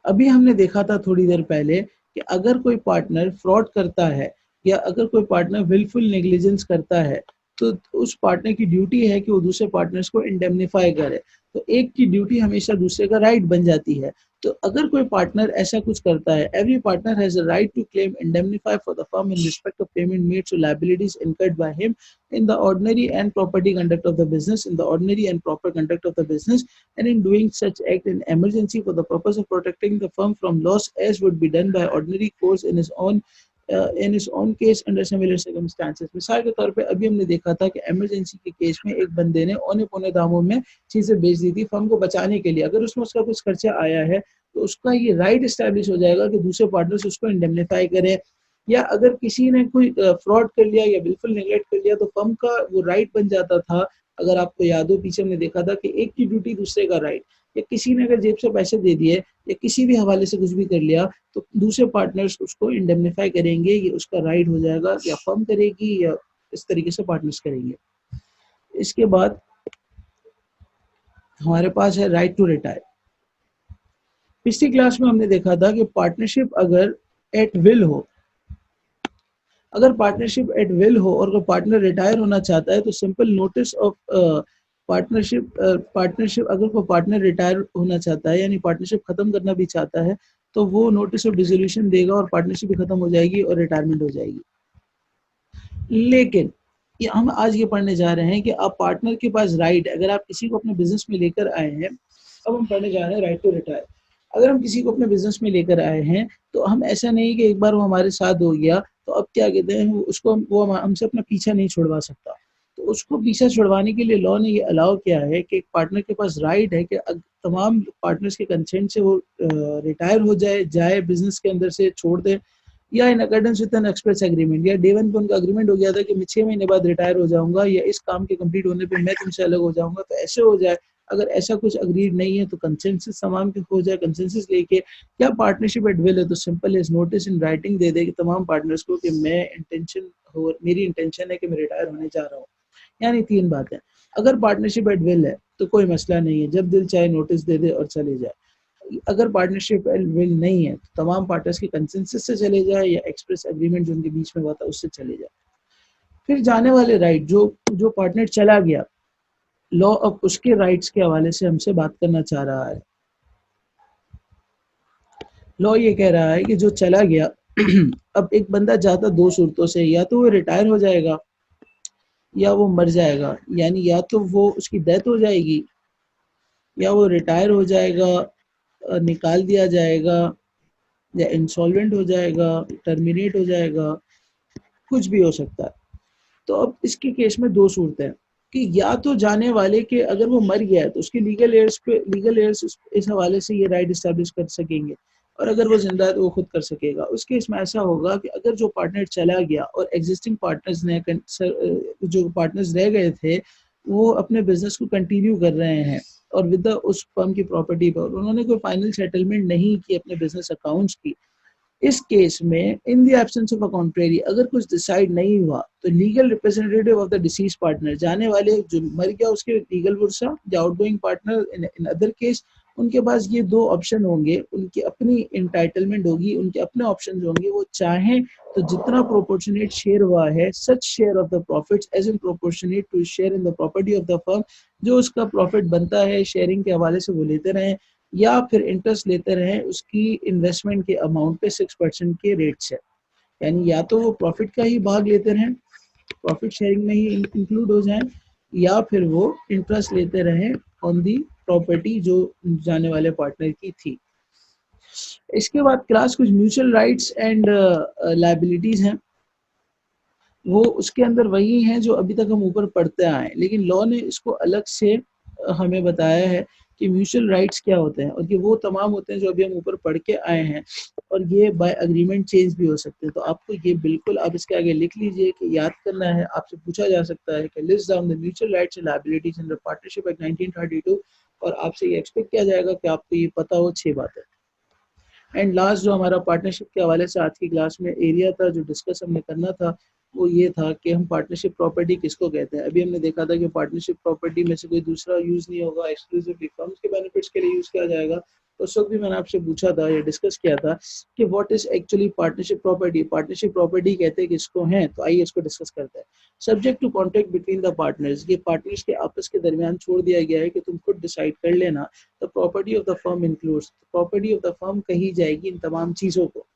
अभी हमने देखा था थोड़ी देर पहले कि अगर कोई पार्टनर फ्रॉड करता है या अगर कोई पार्टनर विलफुल नेग्लिजेंस करता है तो उस पार्टनर की ड्यूटी है कि वो दूसरे पार्टनर्स को इंडेमनीफाई करे। तो एक की ड्यूटी हमेशा दूसरे का राइट बन जाती है। तो अगर कोई पार्टनर ऐसा कुछ करता है, every partner has a right to claim indemnify for the firm in respect of payment made to liabilities incurred by him in the ordinary and property conduct of the business, in the ordinary and proper conduct of the business, and in doing such act in emergency for the purpose of protecting the firm from loss as would be done by ordinary course in his own in is on case under similar circumstances. मिसाल के तौर पे अभी हमने देखा था कि emergency के केस में एक बंदे ने औने पौने दामों में चीजें बेच दी थी फर्म को बचाने के लिए। अगर उसमें उसका कुछ खर्चा आया है तो उसका ये राइट इस्टेब्लिश हो जाएगा कि दूसरे पार्टनर्स उसको इंडेमनिफाई करें, या अगर किसी ने कोई फ्रॉड कर लिया या बिल्कुल नेग्लेक्ट कर लिया तो फर्म का वो राइट बन जाता था। अगर आपको याद हो पीछे हमने देखा था कि एक की ड्यूटी दूसरे का राइट, या किसी ने अगर जेब से पैसे दे दिए या किसी भी हवाले से कुछ भी कर लिया तो दूसरे पार्टनर्स उसको इंडेमनिफाई करेंगे, ये उसका राइट हो जाएगा, या फर्म करेगी या इस तरीके से पार्टनर्स करेंगे। इसके बाद हमारे पास है राइट टू रिटायर। पिछली क्लास में हमने देखा था कि पार्टनरशिप अगर एट विल हो, अगर पार्टनरशिप एट विल हो और कोई पार्टनर रिटायर होना चाहता है तो सिंपल नोटिस ऑफ पार्टनरशिप अगर कोई पार्टनर रिटायर होना चाहता है यानी पार्टनरशिप खत्म करना भी चाहता है तो वो नोटिस ऑफ डिसोल्यूशन देगा और पार्टनरशिप भी खत्म हो जाएगी और रिटायरमेंट हो जाएगी। लेकिन ये हम आज ये पढ़ने जा रहे हैं कि आप पार्टनर के पास राइट, अगर आप किसी को अपने बिजनेस में लेकर आए हैं, अब हम पढ़ने जा रहे हैं राइट टू रिटायर। अगर हम किसी को अपने बिजनेस में लेकर आए हैं तो हम ऐसा नहीं कि एक बार वो हमारे साथ हो गया तो अब क्या कहते हैं उसको वो हमसे अपना पीछा नहीं छुड़वा सकता। तो उसको पीछा छुड़वाने के लिए लॉ ने ये अलाउ किया है कि एक पार्टनर के पास राइट है कि तमाम पार्टनर्स के कंसेंट से वो रिटायर हो जाए बिजनेस के अंदर से छोड़ दे, या in accordance with N express agreement, या डे वन पे उनका एग्रीमेंट हो गया था कि मैं 6 महीने बाद रिटायर हो जाऊंगा या इस काम के कंप्लीट होने पे मैं तुमसे अलग हो जाऊंगा, तो ऐसे हो जाए। अगर ऐसा कुछ अग्रीड नहीं है तो कंसेंसस तमाम के हो जाए, कंसेंसस लेके क्या पार्टनरशिप एट विल है तो simple is notice in writing दे दे कि तमाम पार्टनर्स को कि मेरी इंटेंशन है कि मैं रिटायर होने जा रहा हूँ। यानी 3 बातें, अगर पार्टनरशिप एट विल है तो कोई मसला नहीं है, जब दिल चाहे नोटिस दे दे और चले जाए। अगर पार्टनरशिप विल नहीं है तो तमाम पार्टनर्स के कंसेंसस से चले जाए या एक्सप्रेस एग्रीमेंट जो उनके बीच में हुआ था उससे चले जाए। फिर जाने वाले राइट, जो पार्टनर चला गया, लॉ अब उसके राइट्स के हवाले से हमसे बात करना चाह रहा है। लॉ ये कह रहा है कि जो चला गया अब एक बंदा जाता 2 सूरतों से, या तो वो रिटायर हो जाएगा या वो मर जाएगा, यानी या तो वो उसकी डेथ हो जाएगी या वो रिटायर हो जाएगा, निकाल दिया जाएगा, या इंसॉल्वेंट हो जाएगा, टर्मिनेट हो जाएगा, कुछ भी हो सकता है। तो अब इसके केस में 2 सूरतें हैं कि या तो जाने वाले के अगर वो मर गया है तो उसके लीगल एयर्स इस हवाले से ये राइट इस्टेब्लिश कर सकेंगे, और अगर वो जिंदा है तो वो खुद कर सकेगा। उस केस में ऐसा होगा कि अगर जो पार्टनर चला गया और एग्जिस्टिंग पार्टनर्स ने जो पार्टनर्स रह गए थे वो अपने बिजनेस को कंटिन्यू कर रहे हैं और विद उस फर्म की प्रॉपर्टी पर उन्होंने कोई फाइनल सेटलमेंट नहीं की अपने बिजनेस अकाउंट्स की, इस केस में इन the absence of a contrary अगर कुछ डिसाइड नहीं हुआ तो legal representative of the disease partner, जाने वाले जो मर गया उसके लीगल वर्सा या outgoing partner in other case, उनके पास ये 2 ऑप्शन होंगे, उनकी अपनी इंटाइटलमेंट होगी, उनके अपने ऑप्शन होंगे। वो चाहें तो जितना प्रोपोर्शनेट शेयर हुआ है such share of the profits as in proportionate to share in the property of the firm, जो उसका प्रॉफिट बनता है शेयरिंग के हवाले से वो लेते रहें, या फिर इंटरेस्ट लेते रहें उसकी इन्वेस्टमेंट के अमाउंट पे 6% के रेट से। यानी या तो वो प्रॉफिट का ही भाग लेते रहें, प्रॉफिट शेयरिंग में ही इंक्लूड हो जाएं, या फिर वो इंटरेस्ट लेते रहें ऑन दी प्रॉपर्टी जो जाने वाले पार्टनर की थी। इसके बाद क्लास कुछ म्यूचुअल राइट्स एंड लायबिलिटीज हैं, वो उसके अंदर वही हैं जो अभी तक हम ऊपर पढ़ते आए हैं, लेकिन लॉ ने इसको अलग से हमें बताया है कि म्यूचुअल राइट्स क्या होते हैं, और ये वो तमाम होते हैं जो अभी हम ऊपर पढ़ के आए हैं, और ये बाय एग्रीमेंट चेंज भी हो सकते हैं। तो आपको ये बिल्कुल आप इसके आगे लिख लीजिए कि याद करना है, आपसे पूछा जा सकता है कि list down the mutual rights and liabilities in the partnership act 1932, और आपसे ये एक्सपेक्ट किया जाएगा कि आपको ये पता हो 6 बातें। एंड लास्ट जो हमारा पार्टनरशिप के हवाले से आज की क्लास में एरिया था जो डिस्कस हमने करना था वो ये था कि हम पार्टनरशिप प्रॉपर्टी किसको कहते हैं। अभी हमने देखा था कि पार्टनरशिप प्रॉपर्टी में से कोई दूसरा यूज नहीं होगा, एक्सक्लूसिवली फर्म्स के बेनिफिट्स के लिए यूज किया जाएगा। तो उस वक्त भी मैंने आपसे पूछा था या डिस्कस किया था कि what is actually partnership property, partnership property कहते हैं किसको हैं, तो आइए इसको डिस्कस करते हैं। Subject to contract between the partners, ये पार्टनर्स के आपस के दरमियान छोड़ दिया गया है कि तुम खुद डिसाइड कर लेना। The property of the firm includes, property of the firm कही जाएगी इन तमाम चीजों को।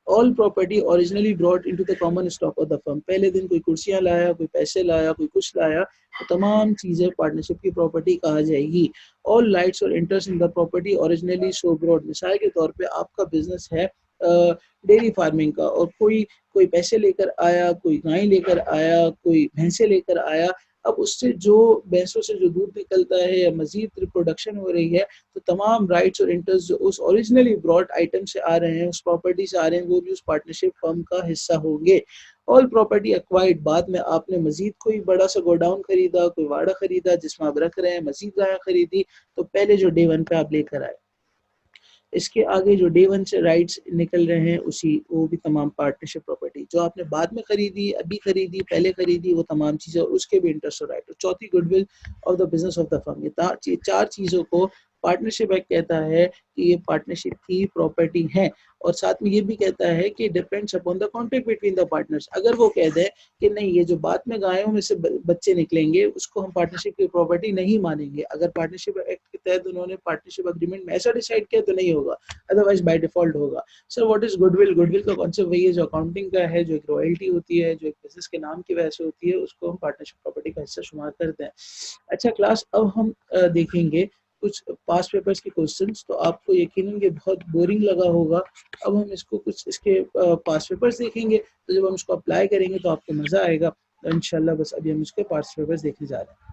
All property originally brought into the common stock of the firm, पहले दिन कोई कुर्सियां लाया, कोई पैसे लाया, कोई कुछ लाया, तो तमाम चीजें पार्टनरशिप की प्रॉपर्टी कहा जाएगी। ऑल राइट्स और interest in the property originally so brought, मिसाल के तौर पे आपका बिजनेस है डेयरी फार्मिंग का, और कोई पैसे लेकर आया, कोई गाय लेकर आया, कोई भैंसे लेकर आया। अब उससे जो भैंसों से जो दूध निकलता है या मजीद रिप्रोडक्शन हो रही है, तो तमाम राइट्स और इंटरेस्ट जो उस ओरिजिनली ब्रॉड आइटम से आ रहे हैं, उस प्रॉपर्टी से आ रहे हैं, वो भी उस पार्टनरशिप फर्म का हिस्सा होंगे। ऑल प्रॉपर्टी एक्वायर्ड, बाद में आपने मजीद कोई बड़ा सा गोडाउन खरीदा, कोई वाड़ा खरीदा जिसमें आप रख रहे हैं, मजीद गाय खरीदी, तो पहले जो डे वन पे आप लेकर आए, इसके आगे जो डे वन से राइट्स निकल रहे हैं उसी वो भी तमाम पार्टनरशिप प्रॉपर्टी जो आपने बाद में खरीदी, अभी खरीदी, पहले खरीदी, वो तमाम चीज़ें और उसके भी इंटरेस्ट और राइट। चौथी goodwill of the business of the firm. ये चार चीज़ों को पार्टनरशिप एक्ट कहता है कि ये पार्टनरशिप की प्रॉपर्टी है। और साथ में ये भी कहता है कि depends upon the contract between the partners. अगर वो कह दे कि नहीं, ये जो बाद में गायों में से बच्चे निकलेंगे उसको हम पार्टनरशिप की प्रॉपर्टी नहीं मानेंगे, अगर पार्टनरशिप एक्ट के तहत उन्होंने पार्टनरशिप अग्रीमेंट में ऐसा डिसाइड किया तो नहीं होगा, अदरवाइज बाय डिफॉल्ट होगा। Sir what is goodwill? Goodwill का कॉन्सेप्ट वही है जो अकाउंटिंग का है, जो एक रॉयल्टी होती है, जो एक बिजनेस के नाम की वजह से होती है, उसको हम पार्टनरशिप प्रॉपर्टी का हिस्सा शुमार करते हैं। अच्छा क्लास, अब हम देखेंगे कुछ पास्ट पेपर्स के क्वेश्चंस। तो आपको यकीनन ये बहुत बोरिंग लगा होगा। अब हम इसको कुछ इसके पास्ट पेपर्स देखेंगे, तो जब हम इसको अप्लाई करेंगे तो आपको मजा आएगा। तो इंशाल्लाह बस अभी हम इसके पास्ट पेपर्स देखने जा रहे हैं।